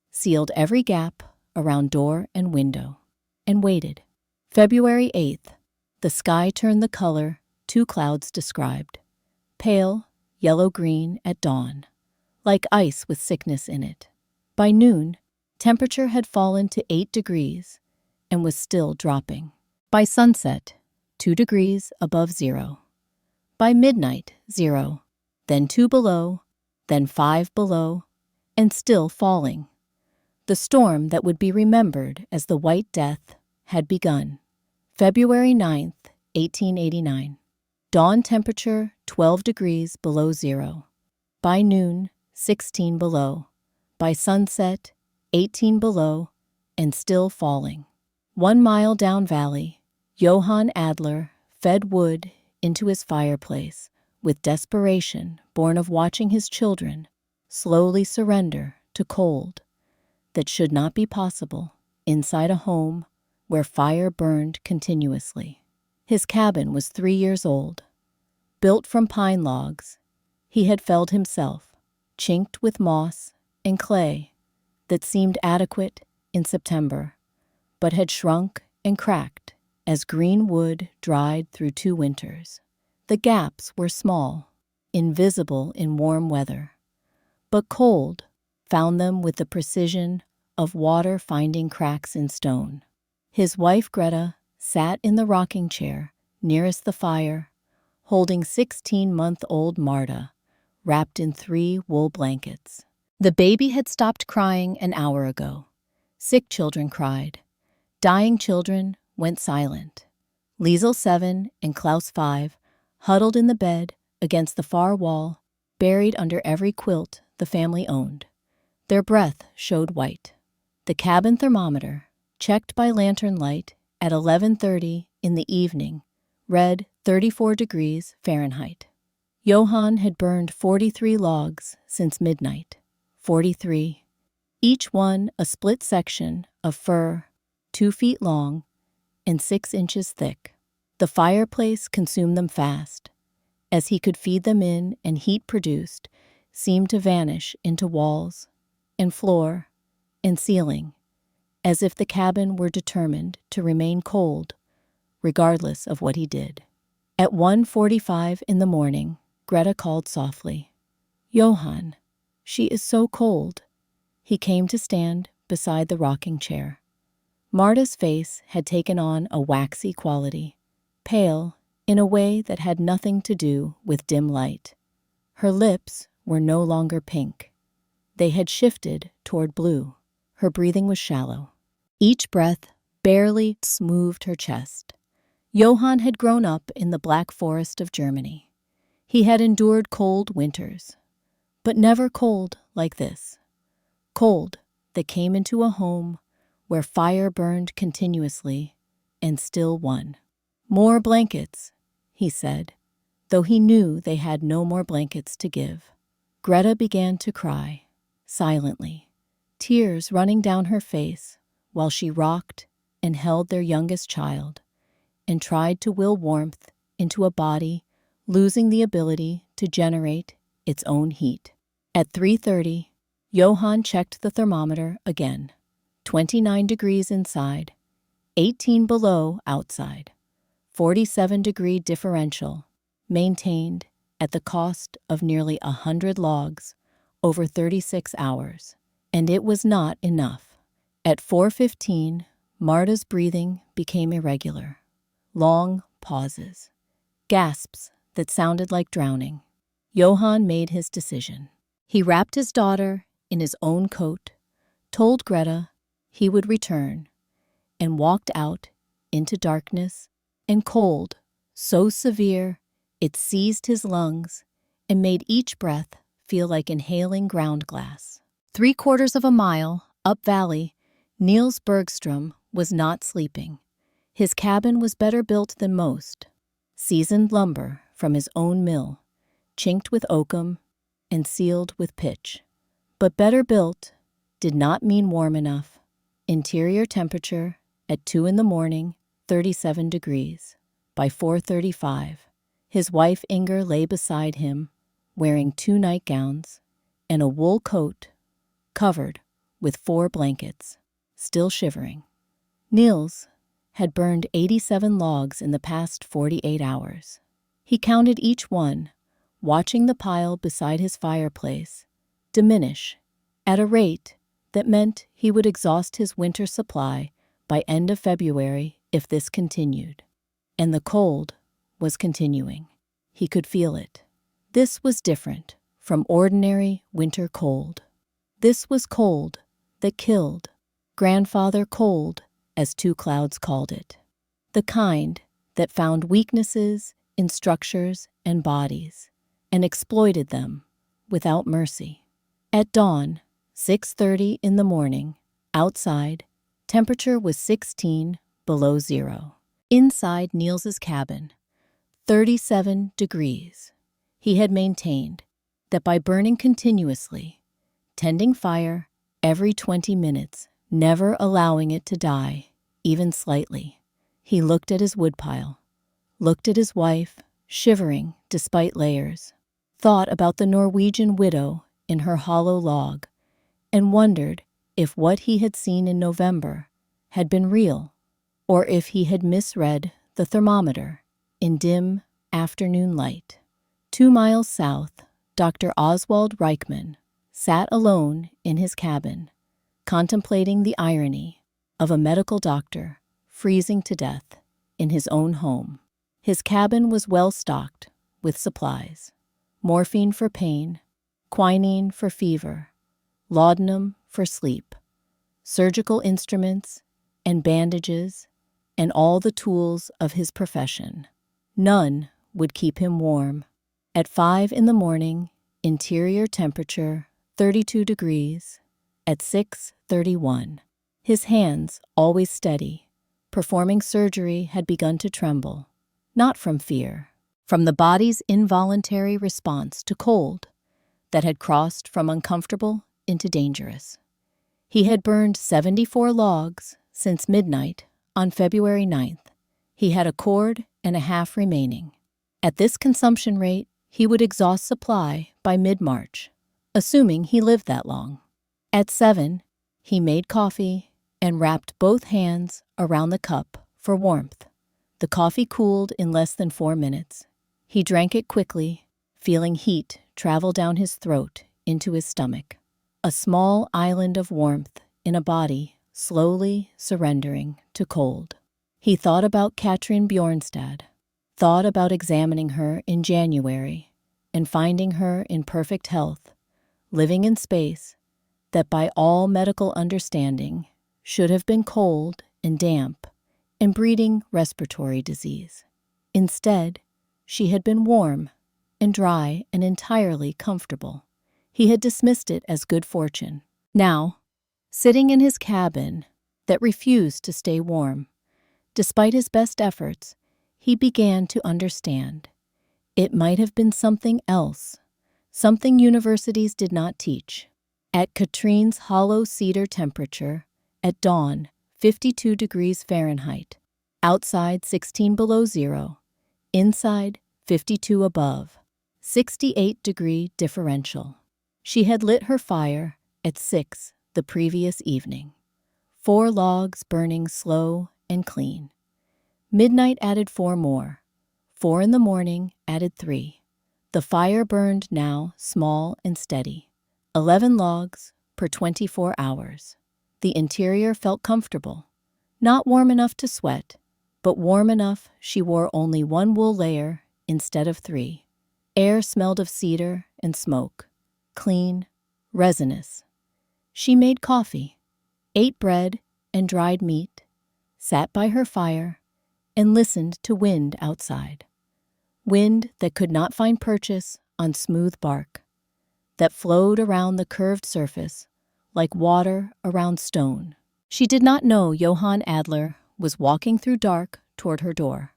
sealed every gap around door and window, and waited. February 8th, the sky turned the color 2 Clouds described, pale, yellow-green at dawn, like ice with sickness in it. By noon, temperature had fallen to 8 degrees and was still dropping. By sunset, 2 degrees above zero. By midnight, 0, then 2 below, then 5 below, and still falling. The storm that would be remembered as the White Death had begun. February 9th, 1889. Dawn temperature 12 degrees below zero. By noon, 16 below. By sunset, 18 below, and still falling. 1 mile down valley, Johann Adler fed wood into his fireplace with desperation born of watching his children slowly surrender to cold that should not be possible inside a home where fire burned continuously. His cabin was 3 years old. Built from pine logs, he had felled himself, chinked with moss and clay that seemed adequate in September, but had shrunk and cracked as green wood dried through 2 winters. The gaps were small, invisible in warm weather, but cold found them with the precision of water finding cracks in stone. His wife Greta sat in the rocking chair nearest the fire, holding 16-month-old Marta, wrapped in 3 wool blankets. The baby had stopped crying an hour ago. Sick children cried. Dying children went silent. Liesel 7 and Klaus 5 huddled in the bed against the far wall, buried under every quilt the family owned. Their breath showed white. The cabin thermometer, checked by lantern light at 11:30 in the evening, read 34 degrees Fahrenheit. Johann had burned 43 logs since midnight. 43. Each one a split section of fir, 2 feet long and 6 inches thick. The fireplace consumed them fast, as he could feed them in, and heat produced seemed to vanish into walls and floor and ceiling, as if the cabin were determined to remain cold, regardless of what he did. At 1:45 in the morning, Greta called softly. Johann, she is so cold. He came to stand beside the rocking chair. Marta's face had taken on a waxy quality, pale in a way that had nothing to do with dim light. Her lips were no longer pink. They had shifted toward blue. Her breathing was shallow. Each breath barely smoothed her chest. Johann had grown up in the Black Forest of Germany. He had endured cold winters, but never cold like this. Cold that came into a home where fire burned continuously and still won. More blankets, he said, though he knew they had no more blankets to give. Greta began to cry, silently, tears running down her face while she rocked and held their youngest child and tried to will warmth into a body losing the ability to generate its own heat. At 3:30, Johann checked the thermometer again. 29 degrees inside, 18 below outside. 47-degree differential, maintained at the cost of nearly 100 logs over 36 hours. And it was not enough. At 4:15, Marta's breathing became irregular. Long pauses, gasps that sounded like drowning. Johann made his decision. He wrapped his daughter in his own coat, told Greta he would return, and walked out into darkness and cold, so severe it seized his lungs and made each breath feel like inhaling ground glass. 3/4 of a mile up valley, Niels Bergstrom was not sleeping. His cabin was better built than most. Seasoned lumber from his own mill, chinked with oakum and sealed with pitch. But better built did not mean warm enough. Interior temperature at 2 in the morning, 37 degrees. By 4:35, his wife Inger lay beside him, wearing 2 nightgowns and a wool coat covered with 4 blankets, still shivering. Niels had burned 87 logs in the past 48 hours. He counted each one, watching the pile beside his fireplace diminish at a rate that meant he would exhaust his winter supply by end of February if this continued. And the cold was continuing. He could feel it. This was different from ordinary winter cold. This was cold that killed. Grandfather cold, as Two Clouds called it. The kind that found weaknesses in structures and bodies and exploited them without mercy. At dawn, 6:30 in the morning, outside, temperature was 16 below zero. Inside Niels's cabin, 37 degrees. He had maintained that by burning continuously, tending fire every 20 minutes, never allowing it to die, even slightly, he looked at his woodpile, looked at his wife, shivering despite layers, thought about the Norwegian widow in her hollow log, and wondered if what he had seen in November had been real, or if he had misread the thermometer in dim afternoon light. 2 miles south, Dr. Oswald Reichman sat alone in his cabin, contemplating the irony of a medical doctor freezing to death in his own home. His cabin was well stocked with supplies: morphine for pain, quinine for fever, laudanum for sleep, surgical instruments and bandages, and all the tools of his profession. None would keep him warm. At 5 in the morning, interior temperature 32 degrees. At 6:31, his hands always steady, performing surgery had begun to tremble, not from fear, from the body's involuntary response to cold that had crossed from uncomfortable into dangerous. He had burned 74 logs since midnight on February 9th. He had a cord and a half remaining. At this consumption rate, he would exhaust supply by mid-March, assuming he lived that long. At 7, he made coffee and wrapped both hands around the cup for warmth. The coffee cooled in less than 4 minutes. He drank it quickly, feeling heat travel down his throat into his stomach. A small island of warmth in a body slowly surrendering to cold. He thought about Katrin Bjornstad, thought about examining her in January and finding her in perfect health, living in space that by all medical understanding should have been cold and damp and breeding respiratory disease. Instead, she had been warm and dry and entirely comfortable. He had dismissed it as good fortune. Now, sitting in his cabin that refused to stay warm, despite his best efforts, he began to understand. It might have been something else, something universities did not teach. At Katrine's hollow cedar temperature, at dawn, 52 degrees Fahrenheit, outside 16 below zero, inside 52 above, 68-degree differential. She had lit her fire at 6 the previous evening. 4 logs burning slow and clean. Midnight added 4 more. 4 in the morning added 3. The fire burned now small and steady. 11 logs per 24 hours. The interior felt comfortable. Not warm enough to sweat, but warm enough she wore only 1 wool layer instead of 3. Air smelled of cedar and smoke. Clean, resinous. She made coffee, ate bread and dried meat, sat by her fire, and listened to wind outside. Wind that could not find purchase on smooth bark, that flowed around the curved surface like water around stone. She did not know Johann Adler was walking through dark toward her door.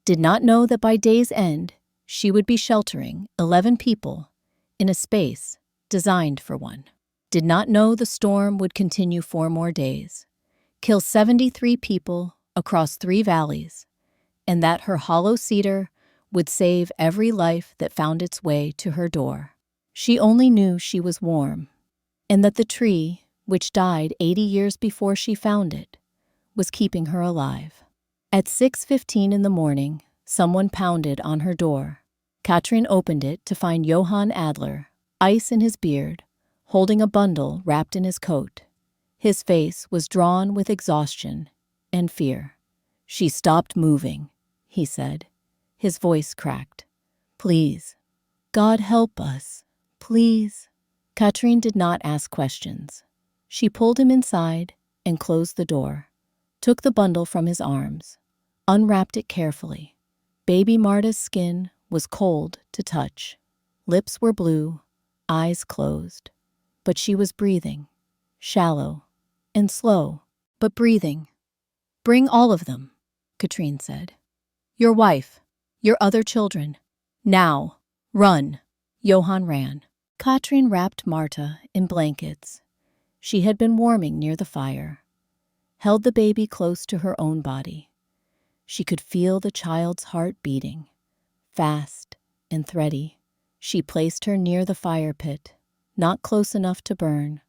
Did not know that by day's end she would be sheltering 11 people in a space designed for one. Did not know the storm would continue 4 more days, kill 73 people across 3 valleys, and that her hollow cedar would save every life that found its way to her door. She only knew she was warm, and that the tree, which died 80 years before she found it, was keeping her alive. At 6:15 in the morning, someone pounded on her door. Katrin opened it to find Johann Adler, ice in his beard, holding a bundle wrapped in his coat. His face was drawn with exhaustion and fear. "She stopped moving," he said. His voice cracked. "Please, God help us, please." Katrin did not ask questions. She pulled him inside and closed the door, took the bundle from his arms, unwrapped it carefully. Baby Marta's skin was cold to touch. Lips were blue, eyes closed. But she was breathing, shallow and slow, but breathing. "Bring all of them," Katrin said. "Your wife, your other children. Now, run." Johann ran. Katrin wrapped Marta in blankets. She had been warming near the fire, held the baby close to her own body. She could feel the child's heart beating, fast and thready. She placed her near the fire pit, not close enough to burn,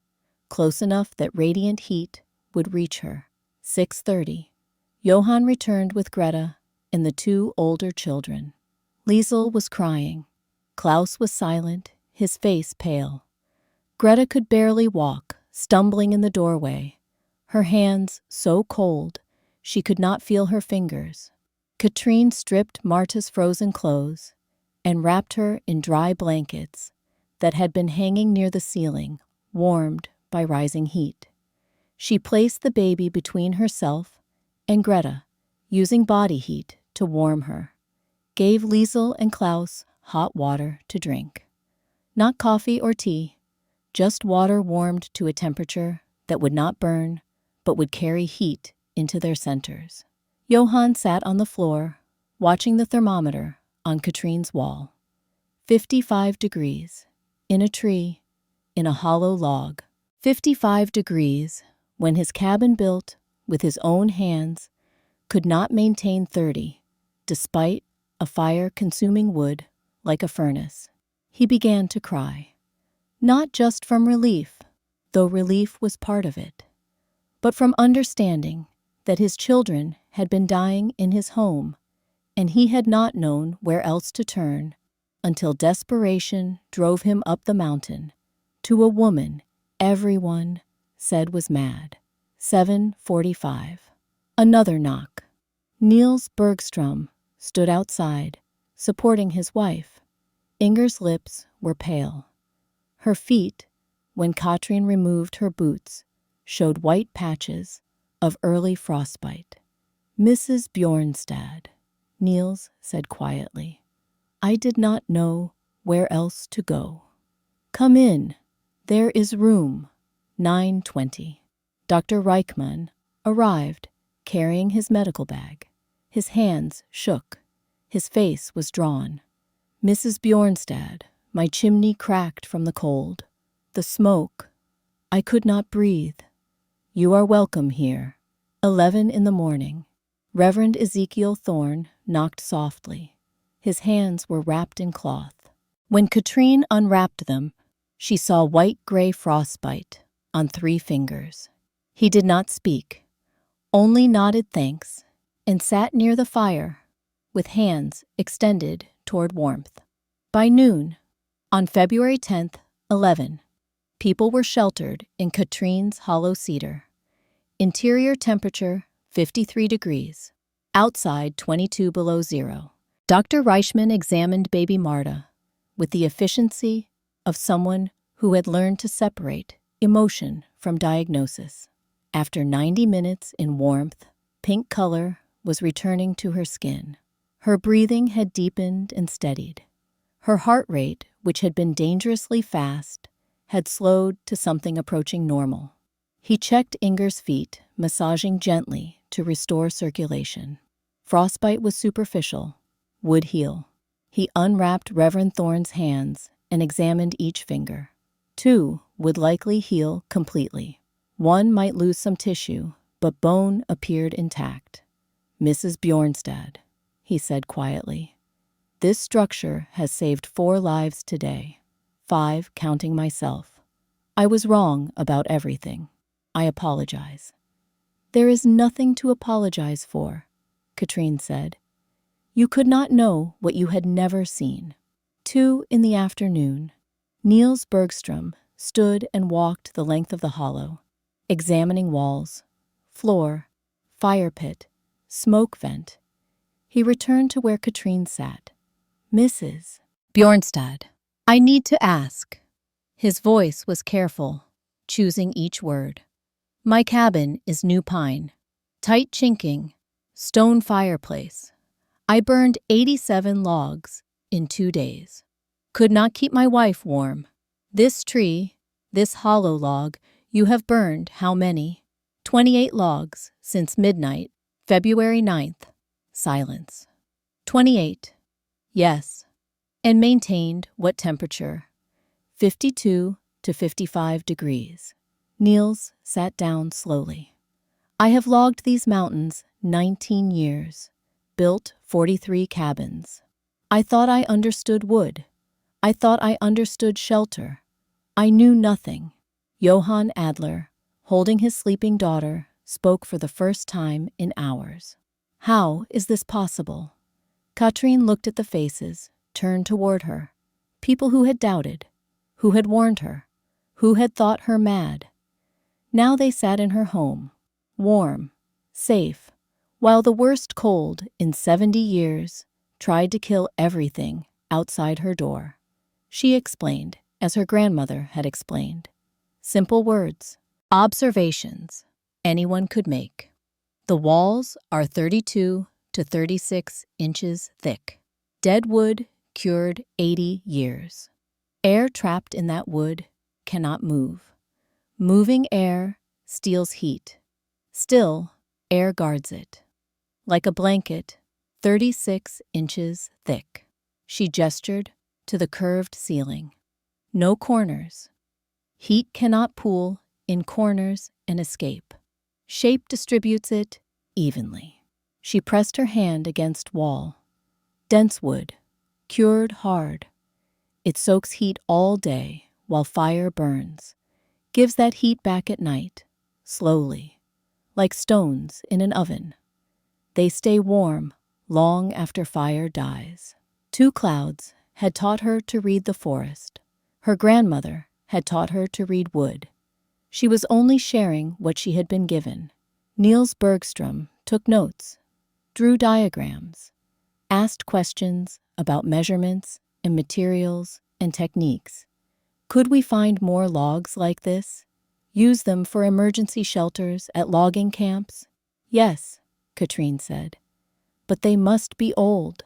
close enough that radiant heat would reach her. 6:30. Johann returned with Greta and the 2 older children. Liesel was crying. Klaus was silent, his face pale. Greta could barely walk, stumbling in the doorway, her hands so cold she could not feel her fingers. Katrin stripped Marta's frozen clothes and wrapped her in dry blankets that had been hanging near the ceiling, warmed by rising heat. She placed the baby between herself and Greta, using body heat to warm her. Gave Liesel and Klaus hot water to drink. Not coffee or tea, just water warmed to a temperature that would not burn, but would carry heat into their centers. Johann sat on the floor, watching the thermometer on Katrin's wall. 55 degrees, in a tree, in a hollow log. 55 degrees, when his cabin built with his own hands could not maintain 30, despite a fire consuming wood like a furnace. He began to cry, not just from relief, though relief was part of it, but from understanding that his children had been dying in his home, and he had not known where else to turn until desperation drove him up the mountain to a woman everyone said was mad. 7:45. Another knock. Niels Bergstrom stood outside, supporting his wife. Inger's lips were pale. Her feet, when Katrin removed her boots, showed white patches of early frostbite. Mrs. Bjornstad, Niels said quietly, I did not know where else to go. Come in. There is room. 9:20. Dr. Reichmann arrived, carrying his medical bag. His hands shook. His face was drawn. Mrs. Bjornstad, my chimney cracked from the cold. The smoke. I could not breathe. You are welcome here. 11 in the morning. Reverend Ezekiel Thorne knocked softly. His hands were wrapped in cloth. When Katrine unwrapped them, she saw white-gray frostbite on 3 fingers. He did not speak, only nodded thanks, and sat near the fire, with hands extended toward warmth. By noon, on February 10th, 11, people were sheltered in Katrine's hollow cedar. Interior temperature 53 degrees, outside 22 below zero. Dr. Reichmann examined baby Marta with the efficiency of someone who had learned to separate emotion from diagnosis. After 90 minutes in warmth, pink color was returning to her skin. Her breathing had deepened and steadied. Her heart rate, which had been dangerously fast, had slowed to something approaching normal. He checked Inger's feet, massaging gently to restore circulation. Frostbite was superficial, would heal. He unwrapped Reverend Thorne's hands and examined each finger. 2 would likely heal completely. 1 might lose some tissue, but bone appeared intact. Mrs. Bjornstad, he said quietly, this structure has saved 4 lives today, 5 counting myself. I was wrong about everything. I apologize. There is nothing to apologize for, Katrine said. You could not know what you had never seen. 2 in the afternoon. Niels Bergstrom stood and walked the length of the hollow, examining walls, floor, fire pit, smoke vent. He returned to where Katrine sat. Mrs. Bjornstad, I need to ask. His voice was careful, choosing each word. My cabin is new pine, tight chinking, stone fireplace. I burned 87 logs in 2 days. Could not keep my wife warm. This tree, this hollow log, you have burned how many? 28 logs since midnight, February 9th. Silence. 28. Yes. And maintained what temperature? 52 to 55 degrees. Niels sat down slowly. I have logged these mountains 19 years, built 43 cabins. I thought I understood wood. I thought I understood shelter. I knew nothing. Johann Adler, holding his sleeping daughter, spoke for the first time in hours. How is this possible? Katrine looked at the faces, turned toward her. People who had doubted, who had warned her, who had thought her mad. Now they sat in her home, warm, safe, while the worst cold in 70 years tried to kill everything outside her door. She explained, as her grandmother had explained. Simple words, observations anyone could make. The walls are 32 to 36 inches thick. Dead wood cured 80 years. Air trapped in that wood cannot move. Moving air steals heat. Still, air guards it. Like a blanket, 36 inches thick. She gestured to the curved ceiling. No corners. Heat cannot pool in corners and escape. Shape distributes it evenly. She pressed her hand against wall. Dense wood, cured hard. It soaks heat all day while fire burns. Gives that heat back at night, slowly. like stones in an oven. They stay warm long after fire dies. Two clouds had taught her to read the forest. Her grandmother had taught her to read wood. She was only sharing what she had been given. Niels Bergstrom took notes, drew diagrams, asked questions about measurements and materials and techniques. Could we find more logs like this? Use them for emergency shelters at logging camps? Yes, Katrine said. But they must be old.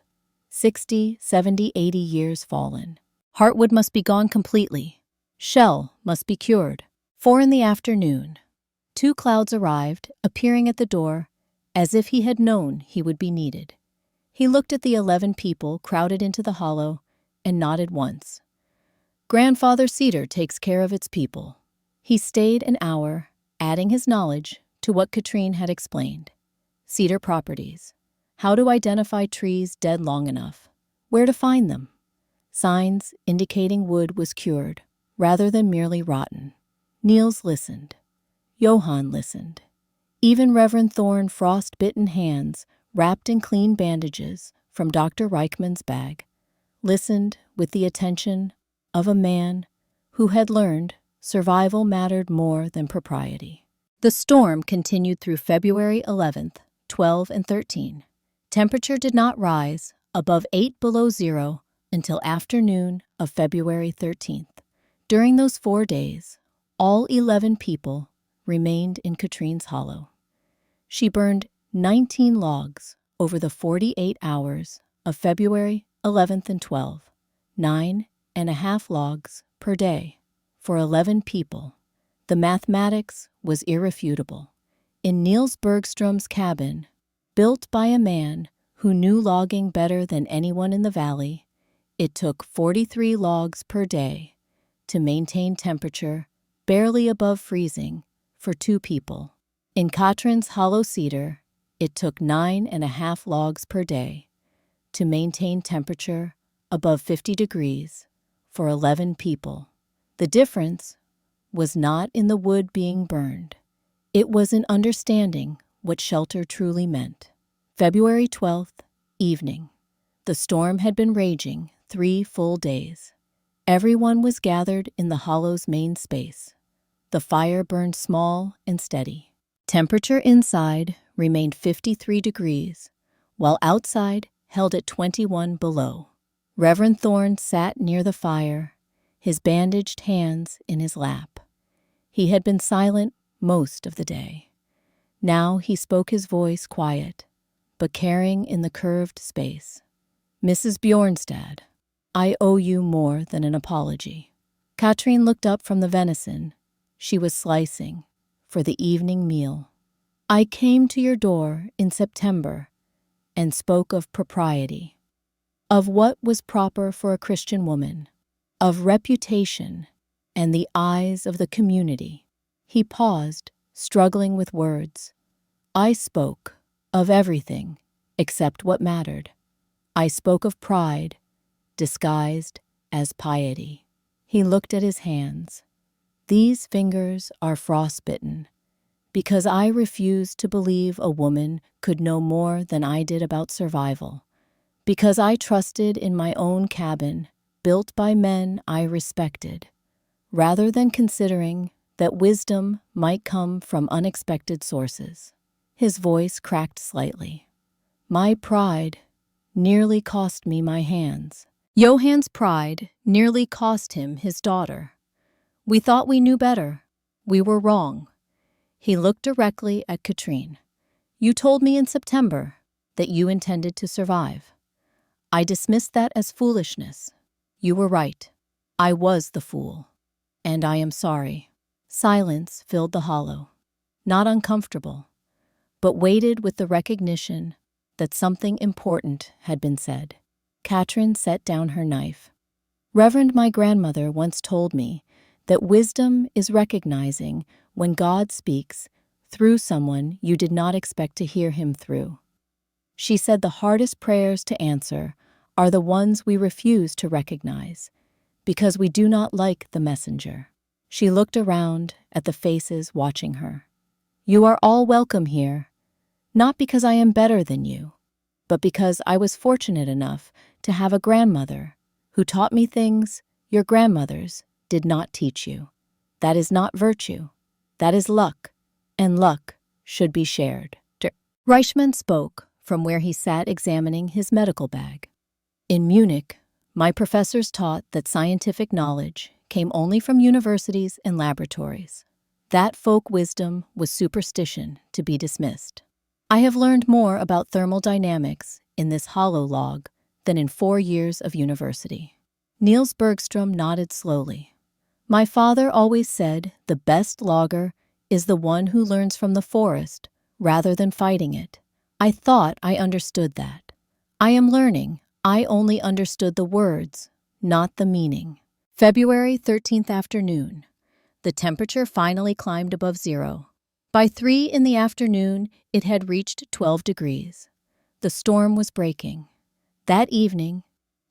60, 70, 80 years fallen. Heartwood must be gone completely. Shell must be cured. 4 in the afternoon. Two clouds arrived, appearing at the door, as if he had known he would be needed. He looked at the 11 people crowded into the hollow and nodded once. Grandfather Cedar takes care of its people. He stayed an hour, adding his knowledge to what Katrine had explained. Cedar properties. How to identify trees dead long enough. Where to find them. Signs indicating wood was cured, rather than merely rotten. Niels listened. Johann listened. Even Reverend Thorne frost-bitten hands, wrapped in clean bandages from Dr. Reichmann's bag, listened with the attention of a man who had learned survival mattered more than propriety. The storm continued through February 11th, 12 and 13. Temperature did not rise above 8 below zero until afternoon of February 13th. During those 4 days, all 11 people remained in Katrine's hollow. She burned 19 logs over the 48 hours of February 11th and 12th, 9.5 logs per day for 11 people. The mathematics was irrefutable. In Niels Bergstrom's cabin, built by a man who knew logging better than anyone in the valley, it took 43 logs per day to maintain temperature barely above freezing for 2 people. In Katrine's hollow cedar, it took 9.5 logs per day to maintain temperature above 50 degrees for 11 people. The difference was not in the wood being burned. It was in understanding what shelter truly meant. February 12th, evening. The storm had been raging 3 full days. Everyone was gathered in the hollow's main space. The fire burned small and steady. Temperature inside remained 53 degrees, while outside held at 21 below. Reverend Thorne sat near the fire, his bandaged hands in his lap. He had been silent most of the day. Now he spoke, his voice quiet, but carrying in the curved space. Mrs. Bjornstad, I owe you more than an apology. Katrine looked up from the venison she was slicing for the evening meal. I came to your door in September and spoke of propriety, of what was proper for a Christian woman, of reputation and the eyes of the community. He paused, struggling with words. I spoke of everything except what mattered. I spoke of pride, disguised as piety. He looked at his hands. These fingers are frostbitten, because I refused to believe a woman could know more than I did about survival, because I trusted in my own cabin, built by men I respected, rather than considering that wisdom might come from unexpected sources. His voice cracked slightly. My pride nearly cost me my hands. Johann's pride nearly cost him his daughter. We thought we knew better. We were wrong. He looked directly at Katrine. You told me in September that you intended to survive. I dismissed that as foolishness. You were right. I was the fool. And I am sorry. Silence filled the hollow. Not uncomfortable, but weighted with the recognition that something important had been said. Katrine set down her knife. Reverend, my grandmother once told me that wisdom is recognizing when God speaks through someone you did not expect to hear him through. She said the hardest prayers to answer are the ones we refuse to recognize because we do not like the messenger. She looked around at the faces watching her. You are all welcome here, not because I am better than you, but because I was fortunate enough to have a grandmother who taught me things your grandmothers did not teach you. That is not virtue. That is luck, and luck should be shared. Reichmann spoke from where he sat examining his medical bag. In Munich, my professors taught that scientific knowledge came only from universities and laboratories. That folk wisdom was superstition to be dismissed. I have learned more about thermodynamics in this hollow log than in 4 years of university. Niels Bergstrom nodded slowly. My father always said the best logger is the one who learns from the forest rather than fighting it. I thought I understood that. I am learning. I only understood the words, not the meaning. February 13th afternoon. The temperature finally climbed above zero. By 3 in the afternoon, it had reached 12 degrees. The storm was breaking. That evening,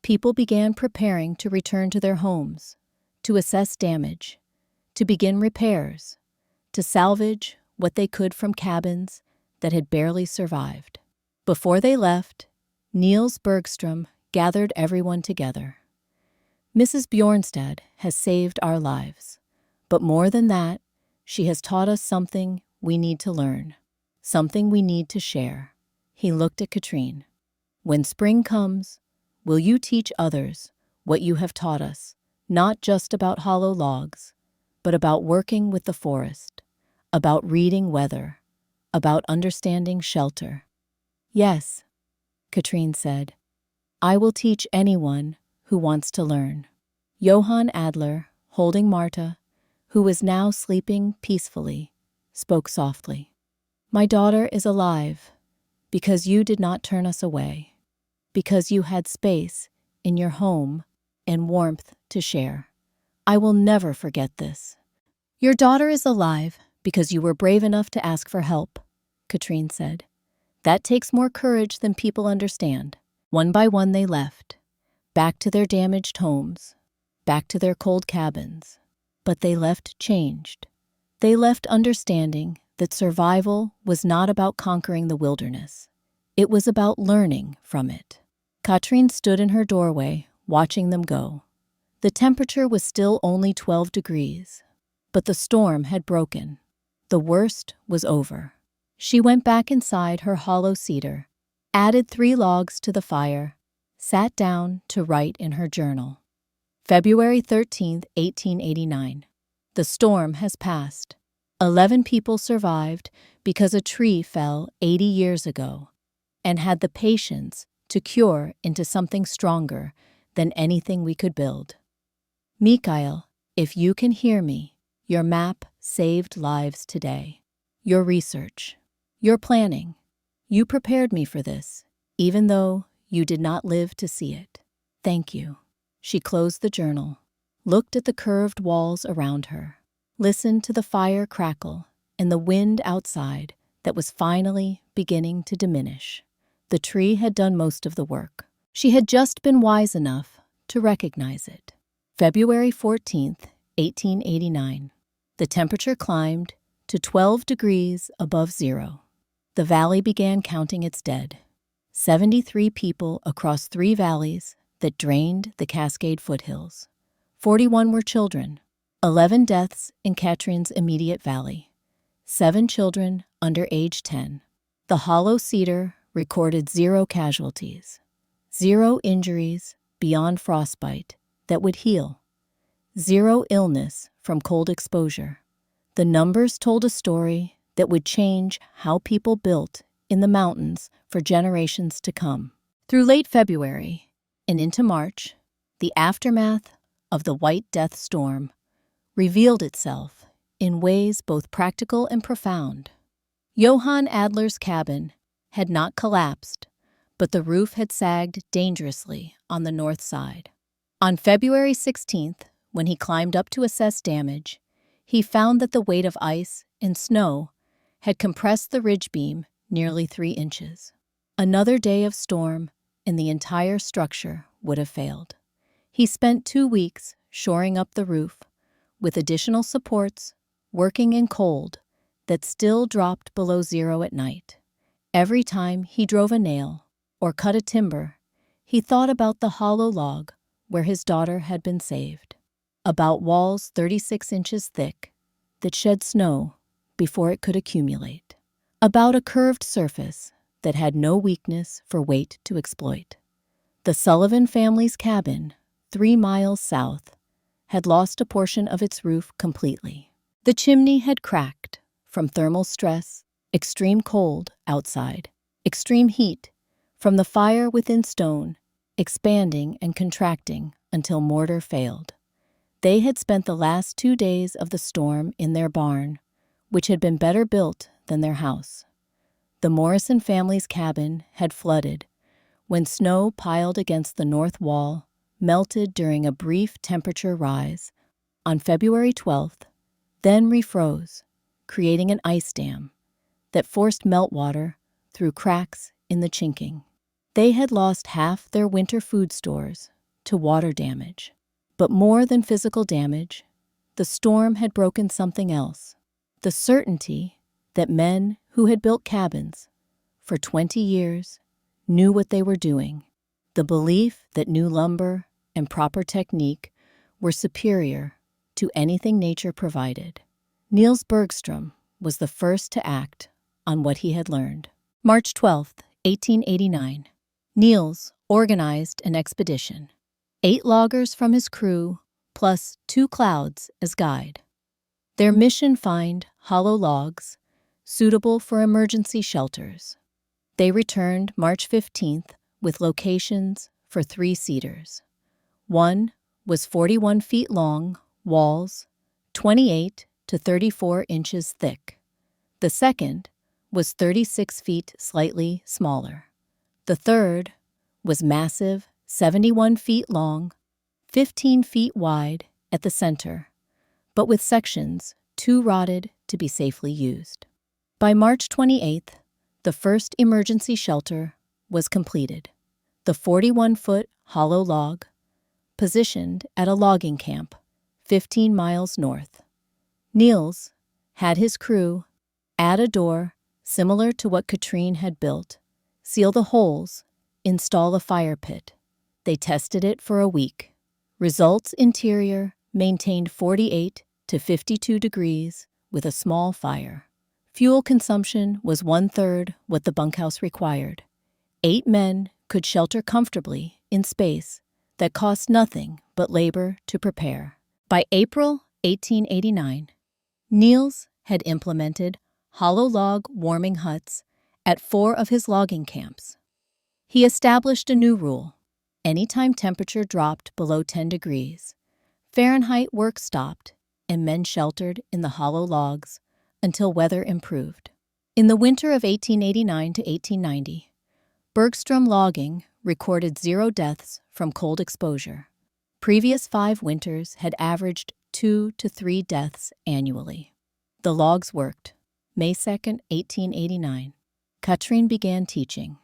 people began preparing to return to their homes, to assess damage, to begin repairs, to salvage what they could from cabins that had barely survived. Before they left, Niels Bergstrom gathered everyone together. Mrs. Bjornstad has saved our lives, but more than that, she has taught us something we need to learn, something we need to share. He looked at Katrine. When spring comes, will you teach others what you have taught us, not just about hollow logs, but about working with the forest, about reading weather, about understanding shelter? Yes, Katrine said. I will teach anyone who wants to learn. Johann Adler, holding Marta, who was now sleeping peacefully, spoke softly. My daughter is alive because you did not turn us away, because you had space in your home and warmth to share. I will never forget this. Your daughter is alive because you were brave enough to ask for help, Katrine said. That takes more courage than people understand. One by one they left, back to their damaged homes, back to their cold cabins. But they left changed. They left understanding that survival was not about conquering the wilderness. It was about learning from it. Katrine stood in her doorway, watching them go. The temperature was still only 12 degrees, but the storm had broken. The worst was over. She went back inside her hollow cedar, added 3 logs to the fire, sat down to write in her journal. February 13th, 1889. The storm has passed. 11 people survived because a tree fell 80 years ago and had the patience to cure into something stronger than anything we could build. Mikhail, if you can hear me, your map saved lives today. Your research, your planning, you prepared me for this, even though you did not live to see it. Thank you. She closed the journal, looked at the curved walls around her, listened to the fire crackle and the wind outside that was finally beginning to diminish. The tree had done most of the work. She had just been wise enough to recognize it. February 14th, 1889. The temperature climbed to 12 degrees above zero. The valley began counting its dead. 73 people across 3 valleys that drained the Cascade foothills. 41 were children. 11 deaths in Katrine's immediate valley. 7 children under age 10. The hollow cedar recorded 0 casualties. 0 injuries beyond frostbite that would heal. 0 illness from cold exposure. The numbers told a story that would change how people built in the mountains for generations to come. Through late February and into March, the aftermath of the White Death storm revealed itself in ways both practical and profound. Johann Adler's cabin had not collapsed, but the roof had sagged dangerously on the north side. On February 16th, when he climbed up to assess damage, he found that the weight of ice and snow had compressed the ridge beam nearly 3 inches. Another day of storm, and the entire structure would have failed. He spent 2 weeks shoring up the roof, with additional supports, working in cold, that still dropped below zero at night. Every time he drove a nail or cut a timber, he thought about the hollow log where his daughter had been saved, about walls 36 inches thick that shed snow before it could accumulate, about a curved surface that had no weakness for weight to exploit. The Sullivan family's cabin, 3 miles south, had lost a portion of its roof completely. The chimney had cracked from thermal stress, extreme cold outside, extreme heat from the fire within stone, expanding and contracting until mortar failed. They had spent the last 2 days of the storm in their barn, which had been better built than their house. The Morrison family's cabin had flooded when snow piled against the north wall melted during a brief temperature rise on February 12th, then refroze, creating an ice dam that forced meltwater through cracks in the chinking. They had lost half their winter food stores to water damage. But more than physical damage, the storm had broken something else: the certainty that men who had built cabins for 20 years knew what they were doing, the belief that new lumber and proper technique were superior to anything nature provided. Niels Bergstrom was the first to act on what he had learned. March 12, 1889. Niels organized an expedition. 8 loggers from his crew, plus 2 clouds as guide. Their mission: find hollow logs suitable for emergency shelters. They returned March 15th with locations for 3 cedars. One was 41 feet long, walls 28 to 34 inches thick. The second was 36 feet slightly smaller. The third was massive, 71 feet long, 15 feet wide at the center, but with sections too rotted to be safely used. By March 28th, the first emergency shelter was completed. The 41-foot hollow log, positioned at a logging camp 15 miles north. Niels had his crew add a door similar to what Katrine had built, seal the holes, install a fire pit. They tested it for a week. Results: interior maintained 48 to 52 degrees with a small fire. Fuel consumption was 1/3 what the bunkhouse required. 8 men could shelter comfortably in space that cost nothing but labor to prepare. By April 1889, Niels had implemented hollow log warming huts at 4 of his logging camps. He established a new rule: anytime temperature dropped below 10 degrees Fahrenheit, work stopped and men sheltered in the hollow logs until weather improved. In the winter of 1889 to 1890, Bergstrom logging recorded 0 deaths from cold exposure. Previous 5 winters had averaged 2 to 3 deaths annually. The logs worked. May 2, 1889. Katrine began teaching.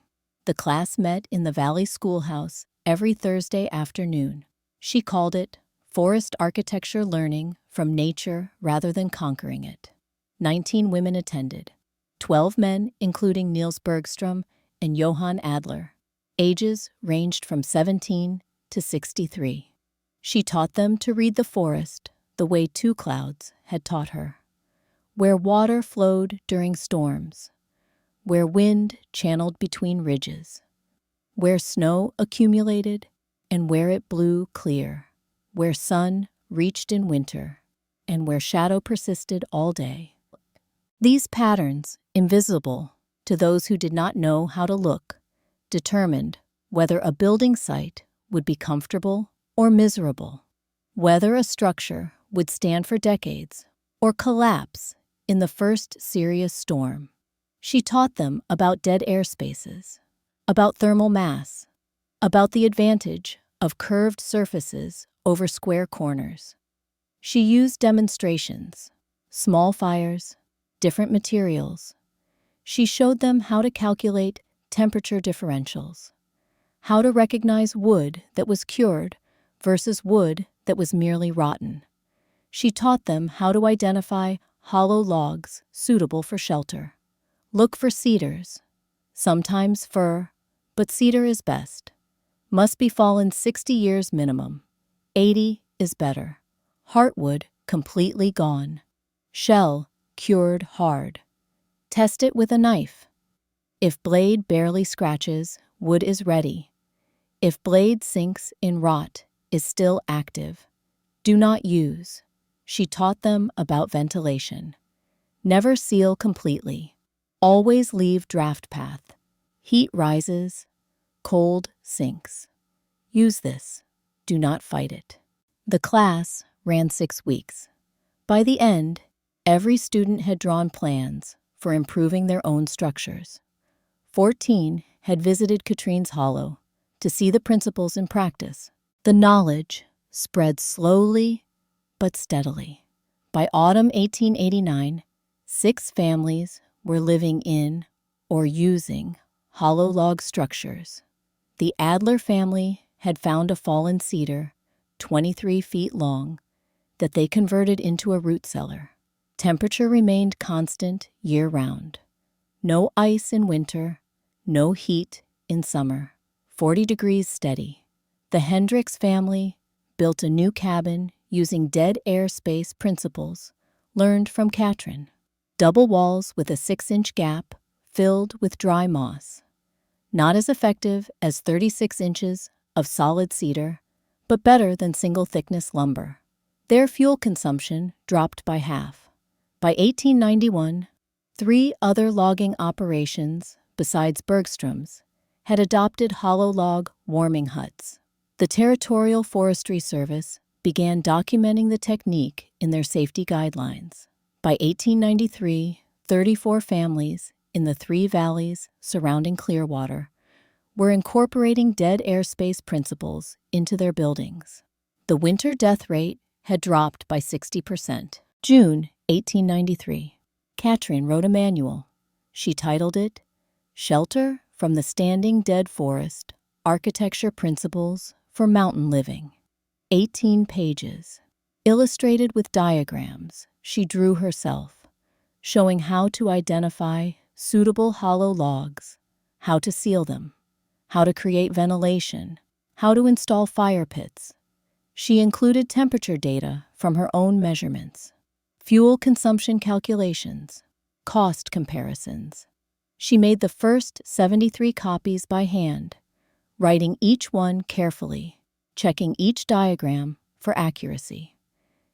The class met in the Valley Schoolhouse every Thursday afternoon. She called it Forest Architecture Learning from Nature Rather Than Conquering It. 19 women attended. 12 men, including Niels Bergstrom and Johann Adler. Ages ranged from 17 to 63. She taught them to read the forest the way 2 clouds had taught her, where water flowed during storms, where wind channeled between ridges, where snow accumulated and where it blew clear, where sun reached in winter and where shadow persisted all day. These patterns, invisible to those who did not know how to look, determined whether a building site would be comfortable or miserable, whether a structure would stand for decades or collapse in the first serious storm. She taught them about dead air spaces, about thermal mass, about the advantage of curved surfaces over square corners. She used demonstrations, small fires, different materials. She showed them how to calculate temperature differentials, how to recognize wood that was cured versus wood that was merely rotten. She taught them how to identify hollow logs suitable for shelter. Look for cedars, sometimes fir, but cedar is best. Must be fallen 60 years minimum. 80 is better. Heartwood completely gone. Shell cured hard. Test it with a knife. If blade barely scratches, wood is ready. If blade sinks in rot, is still active. Do not use. She taught them about ventilation. Never seal completely. Always leave draft path. Heat rises, cold sinks. Use this. Do not fight it. The class ran 6 weeks. By the end, every student had drawn plans for improving their own structures. 14 had visited Katrine's Hollow to see the principles in practice. The knowledge spread slowly but steadily. By autumn 1889, 6 families were living in or using hollow log structures. The Adler family had found a fallen cedar 23 feet long that they converted into a root cellar. Temperature remained constant year-round. No ice in winter, no heat in summer. 40 degrees steady. The Hendricks family built a new cabin using dead air space principles learned from Katrin. Double walls with a 6-inch gap filled with dry moss. Not as effective as 36 inches of solid cedar, but better than single-thickness lumber. Their fuel consumption dropped by half. By 1891, 3 other logging operations, besides Bergstrom's, had adopted hollow log warming huts. The Territorial Forestry Service began documenting the technique in their safety guidelines. By 1893, 34 families in the 3 valleys surrounding Clearwater were incorporating dead airspace principles into their buildings. The winter death rate had dropped by 60%. June 1893. Katrin wrote a manual. She titled it, Shelter from the Standing Dead Forest, Architecture Principles for Mountain Living. 18 pages. Illustrated with diagrams she drew herself, showing how to identify suitable hollow logs, how to seal them, how to create ventilation, how to install fire pits. She included temperature data from her own measurements, fuel consumption calculations, cost comparisons. She made the first 73 copies by hand, writing each one carefully, checking each diagram for accuracy.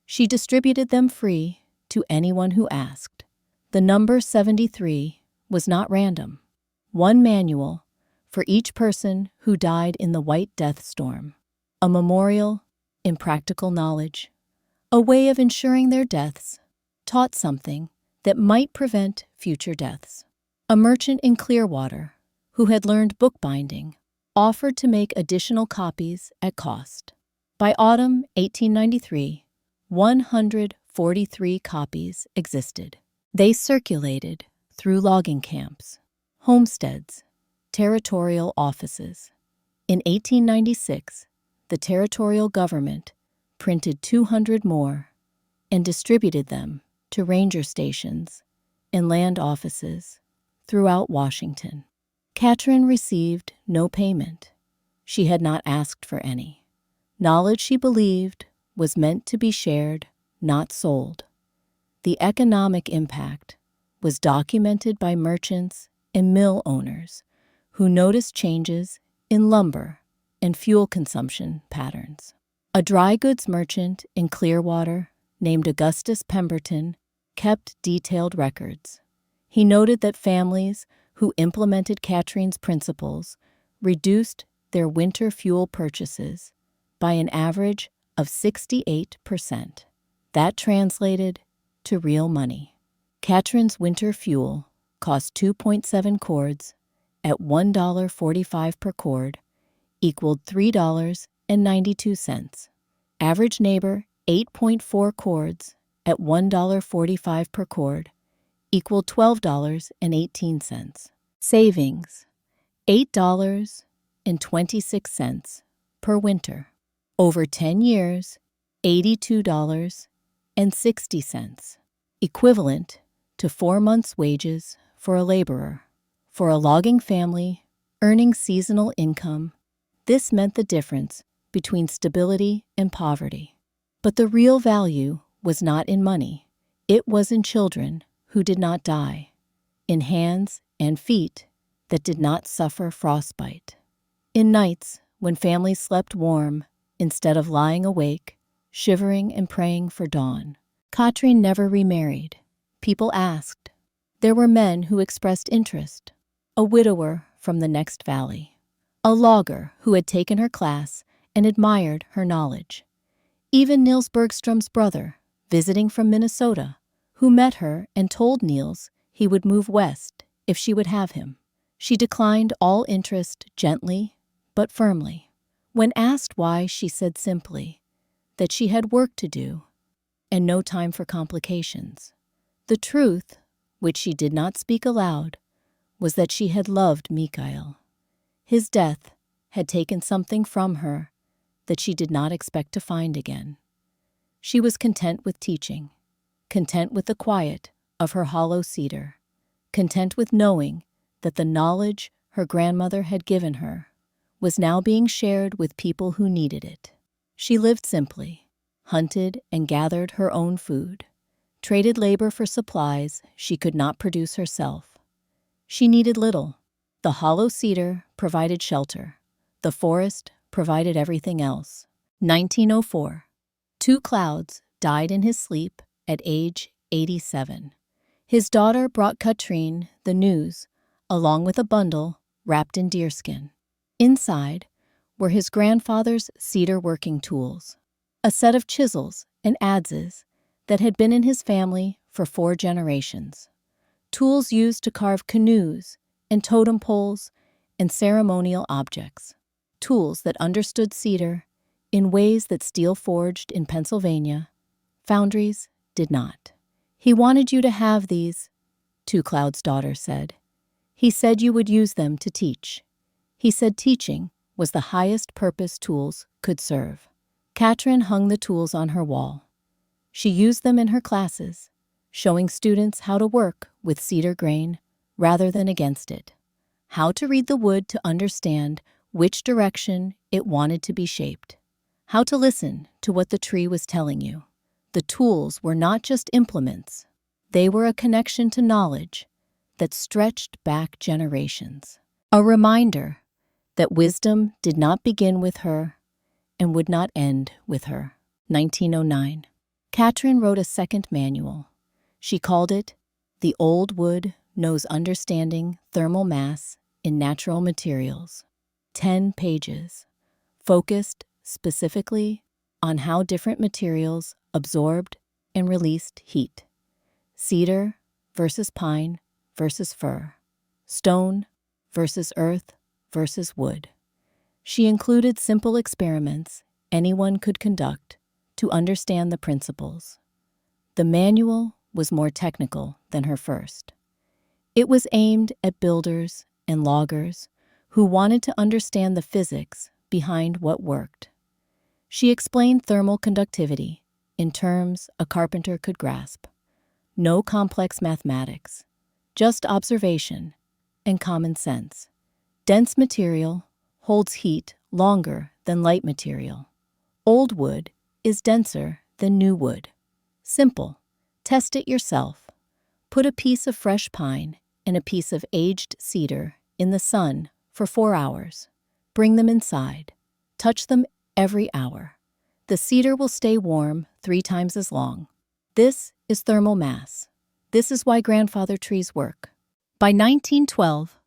She distributed them free to anyone who asked. The number 73 was not random. One manual for each person who died in the White Death Storm. A memorial in practical knowledge. A way of ensuring their deaths taught something that might prevent future deaths. A merchant in Clearwater, who had learned bookbinding, offered to make additional copies at cost. By autumn 1893, 143 copies existed. They circulated through logging camps, homesteads, territorial offices. In 1896, the territorial government printed 200 more and distributed them to ranger stations and land offices throughout Washington. Katrin received no payment. She had not asked for any. Knowledge she believed was meant to be shared, not sold. The economic impact was documented by merchants and mill owners who noticed changes in lumber and fuel consumption patterns. A dry goods merchant in Clearwater named Augustus Pemberton kept detailed records. He noted that families who implemented Katrin's principles reduced their winter fuel purchases by an average of 68%. That translated to real money. Katrin's winter fuel cost 2.7 cords at $1.45 per cord, equaled $3.92. Average neighbor 8.4 cords at $1.45 per cord, equaled $12.18. Savings $8.26 per winter. Over 10 years, $82.60. equivalent to 4 months' wages for a laborer. For a logging family earning seasonal income, this meant the difference between stability and poverty. But the real value was not in money. It was in children who did not die, in hands and feet that did not suffer frostbite, in nights when families slept warm instead of lying awake, shivering and praying for dawn. Katrin never remarried. People asked. There were men who expressed interest. A widower from the next valley, a logger who had taken her class and admired her knowledge. Even Niels Bergstrom's brother, visiting from Minnesota, who met her and told Niels he would move west if she would have him. She declined all interest gently but firmly. When asked why, she said simply that she had work to do and no time for complications. The truth, which she did not speak aloud, was that she had loved Mikael. His death had taken something from her that she did not expect to find again. She was content with teaching, content with the quiet of her hollow cedar, content with knowing that the knowledge her grandmother had given her was now being shared with people who needed it. She lived simply, hunted and gathered her own food, traded labor for supplies she could not produce herself. She needed little. The hollow cedar provided shelter. The forest provided everything else. 1904. 2 Clouds died in his sleep at age 87. His daughter brought Katrin the news, along with a bundle wrapped in deerskin. Inside were his grandfather's cedar working tools, a set of chisels and adzes that had been in his family for 4 generations. Tools used to carve canoes and totem poles and ceremonial objects. Tools that understood cedar in ways that steel forged in Pennsylvania, foundries did not. He wanted you to have these, 2 Clouds' daughter said. He said you would use them to teach. He said teaching was the highest purpose tools could serve. Katrin hung the tools on her wall. She used them in her classes, showing students how to work with cedar grain rather than against it, how to read the wood to understand which direction it wanted to be shaped, how to listen to what the tree was telling you. The tools were not just implements. They were a connection to knowledge that stretched back generations, a reminder that wisdom did not begin with her and would not end with her. 1909. Katrin wrote a second manual. She called it The Old Wood Knows Understanding Thermal Mass in Natural Materials. 10 pages, focused specifically on how different materials absorbed and released heat. Cedar versus pine versus fir. Stone versus earth versus wood. She included simple experiments anyone could conduct to understand the principles. The manual was more technical than her first. It was aimed at builders and loggers who wanted to understand the physics behind what worked. She explained thermal conductivity in terms a carpenter could grasp. No complex mathematics, just observation and common sense. Dense material holds heat longer than light material. Old wood is denser than new wood. Simple. Test it yourself. Put a piece of fresh pine and a piece of aged cedar in the sun for 4 hours. Bring them inside. Touch them every hour. The cedar will stay warm 3 times as long. This is thermal mass. This is why grandfather trees work. By 1912,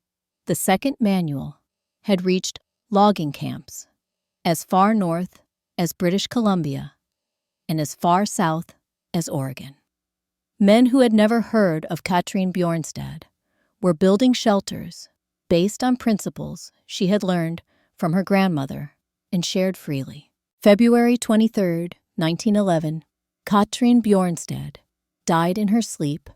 the second manual had reached logging camps as far north as British Columbia and as far south as Oregon. Men who had never heard of Katrin Bjornstad were building shelters based on principles she had learned from her grandmother and shared freely. February 23, 1911, Katrin Bjornstad died in her sleep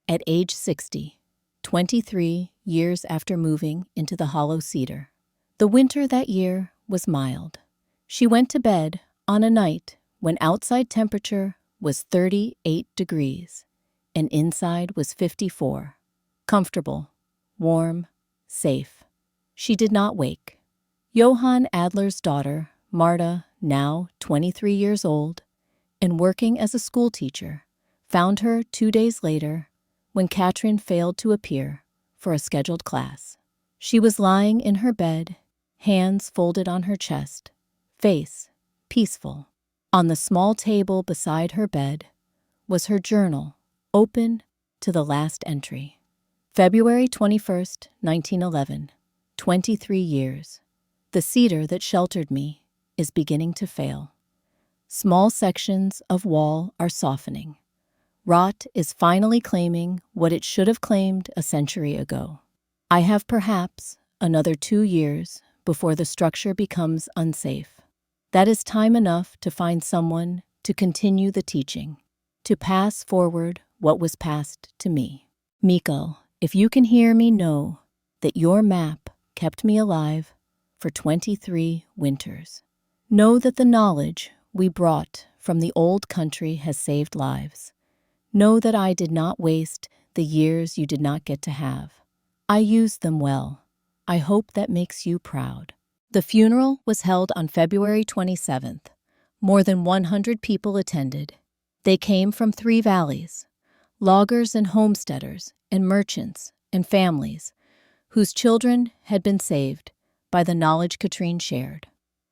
at age 60, 23 years after moving into the hollow cedar. The winter that year was mild. She went to bed on a night when outside temperature was 38 degrees and inside was 54. Comfortable, warm, safe. She did not wake. Johann Adler's daughter, Marta, now 23 years old and working as a schoolteacher, found her 2 days later when Katrin failed to appear for a scheduled class. She was lying in her bed, hands folded on her chest, face peaceful. On the small table beside her bed was her journal, open to the last entry. February 21st, 1911. 23 years. The cedar that sheltered me is beginning to fail. Small sections of wall are softening. Rot is finally claiming what it should have claimed a century ago. I have perhaps another 2 years before the structure becomes unsafe. That is time enough to find someone to continue the teaching, to pass forward what was passed to me. Mikkel, if you can hear me, know that your map kept me alive for 23 winters. Know that the knowledge we brought from the old country has saved lives. Know that I did not waste the years you did not get to have. I used them well. I hope that makes you proud. The funeral was held on February 27th. More than 100 people attended. They came from 3 valleys, loggers and homesteaders and merchants and families whose children had been saved by the knowledge Katrin shared.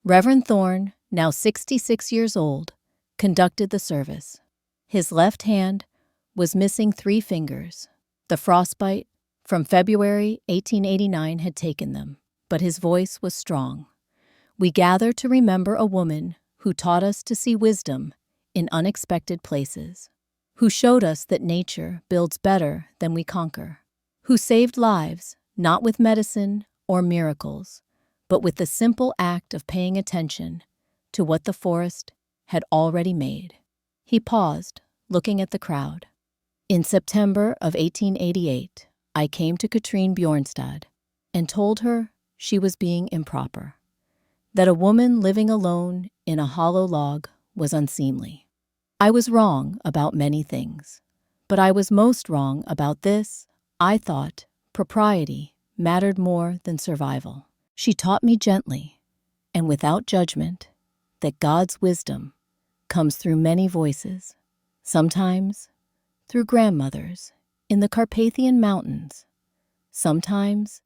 Reverend Thorne, now 66 years old, conducted the service. His left hand was missing 3 fingers. The frostbite from February 1889 had taken them, but his voice was strong. We gather to remember a woman who taught us to see wisdom in unexpected places, who showed us that nature builds better than we conquer, who saved lives not with medicine or miracles, but with the simple act of paying attention to what the forest had already made. He paused, looking at the crowd. In September of 1888, I came to Katrin Bjornstad and told her she was being improper, that a woman living alone in a hollow log was unseemly. I was wrong about many things, but I was most wrong about this. I thought propriety mattered more than survival. She taught me gently and without judgment that God's wisdom comes through many voices, sometimes through grandmothers in the Carpathian Mountains, sometimes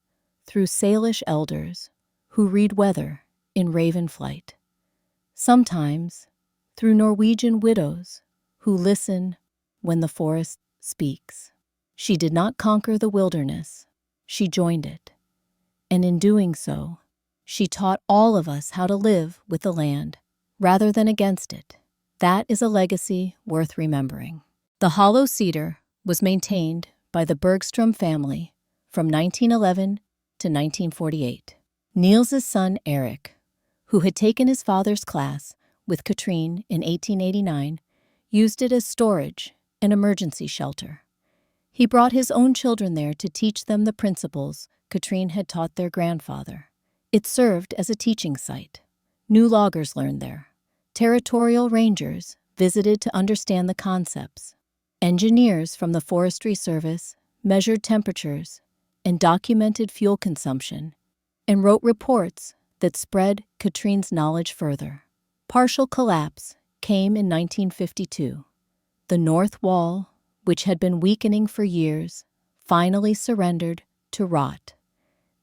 through Salish elders who read weather in raven flight, sometimes through Norwegian widows who listen when the forest speaks. She did not conquer the wilderness, she joined it. And in doing so, she taught all of us how to live with the land rather than against it. That is a legacy worth remembering. The hollow cedar was maintained by the Bergstrom family from 1911 to 1948. Niels's son Eric, who had taken his father's class with Katrin in 1889, used it as storage and emergency shelter. He brought his own children there to teach them the principles Katrin had taught their grandfather. It served as a teaching site. New loggers learned there. Territorial rangers visited to understand the concepts. Engineers from the Forestry Service measured temperatures and documented fuel consumption and wrote reports that spread Katrin's knowledge further. Partial collapse came in 1952. The north wall, which had been weakening for years, finally surrendered to rot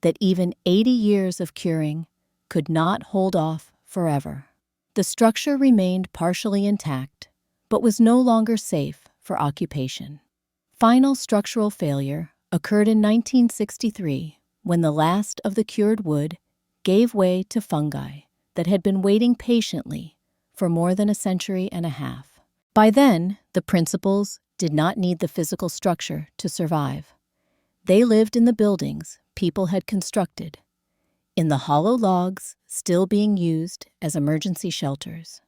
that even 80 years of curing could not hold off forever. The structure remained partially intact, but was no longer safe for occupation. Final structural failure occurred in 1963 when the last of the cured wood gave way to fungi that had been waiting patiently for more than a century and a half. By then, the principles did not need the physical structure to survive. They lived in the buildings people had constructed, in the hollow logs still being used as emergency shelters,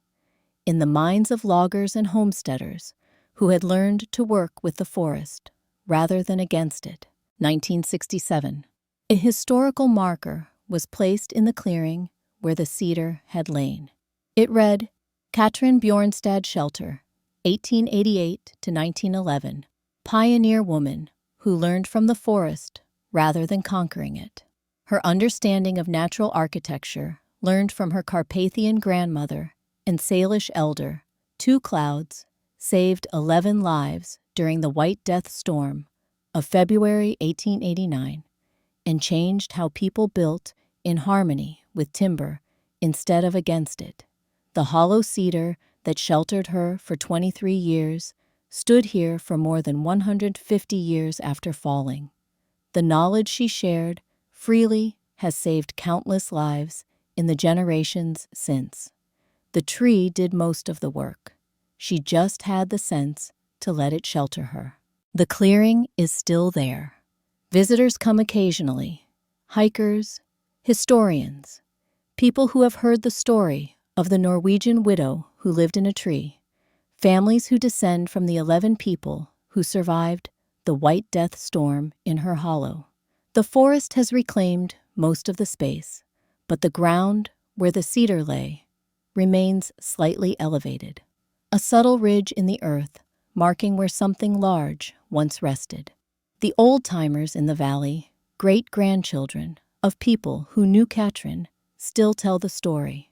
in the minds of loggers and homesteaders who had learned to work with the forest rather than against it. 1967. A historical marker was placed in the clearing where the cedar had lain. It read, Katrin Bjornstad Shelter, 1888 to 1911, pioneer woman who learned from the forest rather than conquering it. Her understanding of natural architecture, learned from her Carpathian grandmother and Salish elder, Two Clouds, saved 11 lives during the White Death storm of February 1889 and changed how people built in harmony with timber instead of against it. The hollow cedar that sheltered her for 23 years stood here for more than 150 years after falling. The knowledge she shared freely has saved countless lives in the generations since. The tree did most of the work. She just had the sense to let it shelter her. The clearing is still there. Visitors come occasionally, hikers, historians, people who have heard the story of the Norwegian widow who lived in a tree, families who descend from the 11 people who survived the White Death storm in her hollow. The forest has reclaimed most of the space, but the ground where the cedar lay remains slightly elevated, a subtle ridge in the earth marking where something large once rested. The old-timers in the valley, great-grandchildren of people who knew Katrin, still tell the story.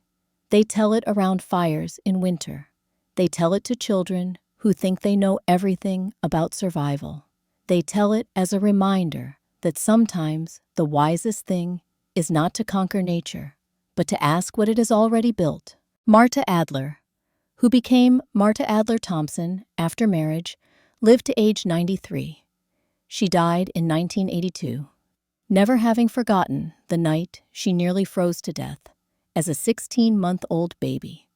They tell it around fires in winter. They tell it to children who think they know everything about survival. They tell it as a reminder that sometimes the wisest thing is not to conquer nature, but to ask what it has already built. Marta Adler, who became Marta Adler Thompson after marriage, lived to age 93. She died in 1982, never having forgotten the night she nearly froze to death as a 16-month-old baby,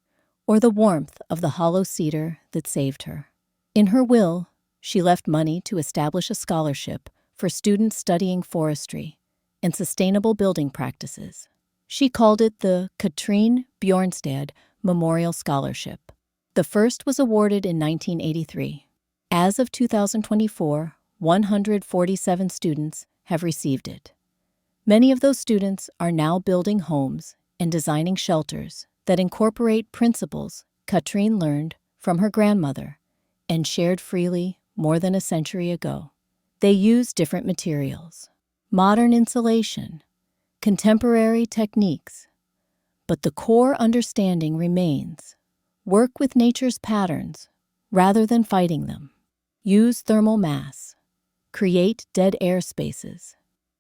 or the warmth of the hollow cedar that saved her. In her will, she left money to establish a scholarship for students studying forestry and sustainable building practices. She called it the Katrin Bjornstad Memorial Scholarship. The first was awarded in 1983. As of 2024, 147 students have received it. Many of those students are now building homes and designing shelters that incorporate principles Katrin learned from her grandmother and shared freely more than a century ago. They use different materials, modern insulation, contemporary techniques, but the core understanding remains: work with nature's patterns rather than fighting them. Use thermal mass. Create dead air spaces.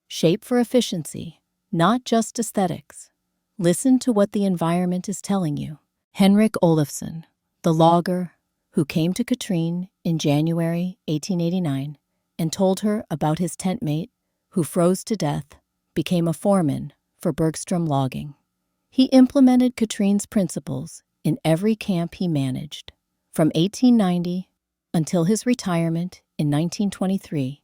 Shape for efficiency, not just aesthetics. Listen to what the environment is telling you. Henrik Olafsson, the logger who came to Katrin in January 1889 and told her about his tent mate who froze to death, became a foreman for Bergstrom Logging. He implemented Katrin's principles in every camp he managed. From 1890 until his retirement in 1923,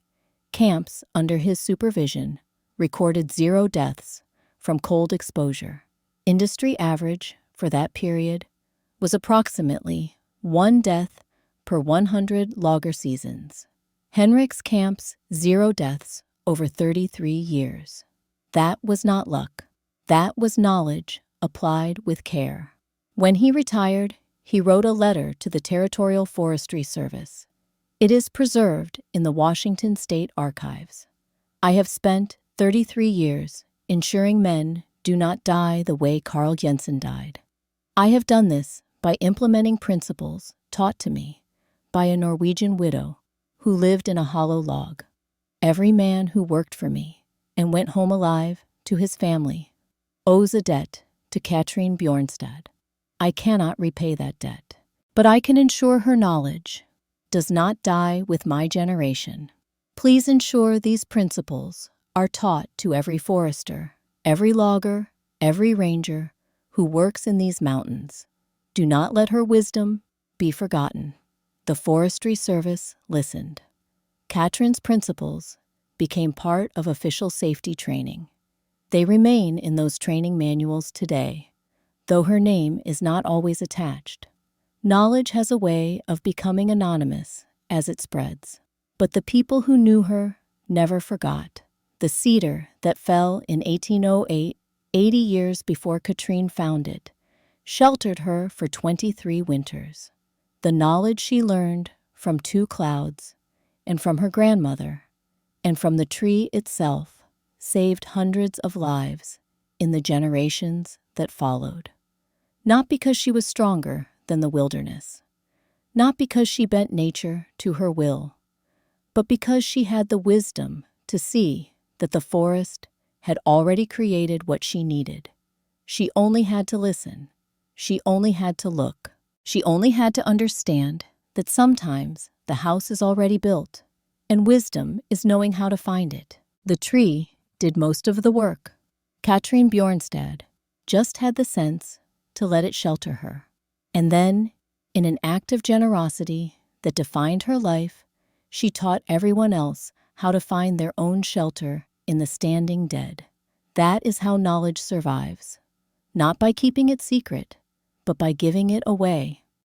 camps under his supervision recorded 0 deaths from cold exposure. Industry average for that period was approximately 1 death per 100 logger seasons. Henrik's camp's 0 deaths over 33 years. That was not luck. That was knowledge applied with care. When he retired, he wrote a letter to the Territorial Forestry Service. It is preserved in the Washington State Archives. I have spent 33 years ensuring men do not die the way Carl Jensen died. I have done this by implementing principles taught to me by a Norwegian widow who lived in a hollow log. Every man who worked for me and went home alive to his family owes a debt to Katrin Bjornstad. I cannot repay that debt, but I can ensure her knowledge does not die with my generation. Please ensure these principles are taught to every forester, every logger, every ranger who works in these mountains. Do not let her wisdom be forgotten. The Forestry Service listened. Katrin's principles became part of official safety training. They remain in those training manuals today, though her name is not always attached. Knowledge has a way of becoming anonymous as it spreads. But the people who knew her never forgot. The cedar that fell in 1808, 80 years before Katrin found it, sheltered her for 23 winters. The knowledge she learned from Two Clouds and from her grandmother, and from the tree itself, saved hundreds of lives in the generations that followed. Not because she was stronger than the wilderness, not because she bent nature to her will, but because she had the wisdom to see that the forest had already created what she needed. She only had to listen. She only had to look. She only had to understand that sometimes the house is already built, and wisdom is knowing how to find it. The tree did most of the work. Katrine Bjornstad just had the sense to let it shelter her. And then, in an act of generosity that defined her life, she taught everyone else how to find their own shelter in the standing dead. That is how knowledge survives, not by keeping it secret, but by giving it away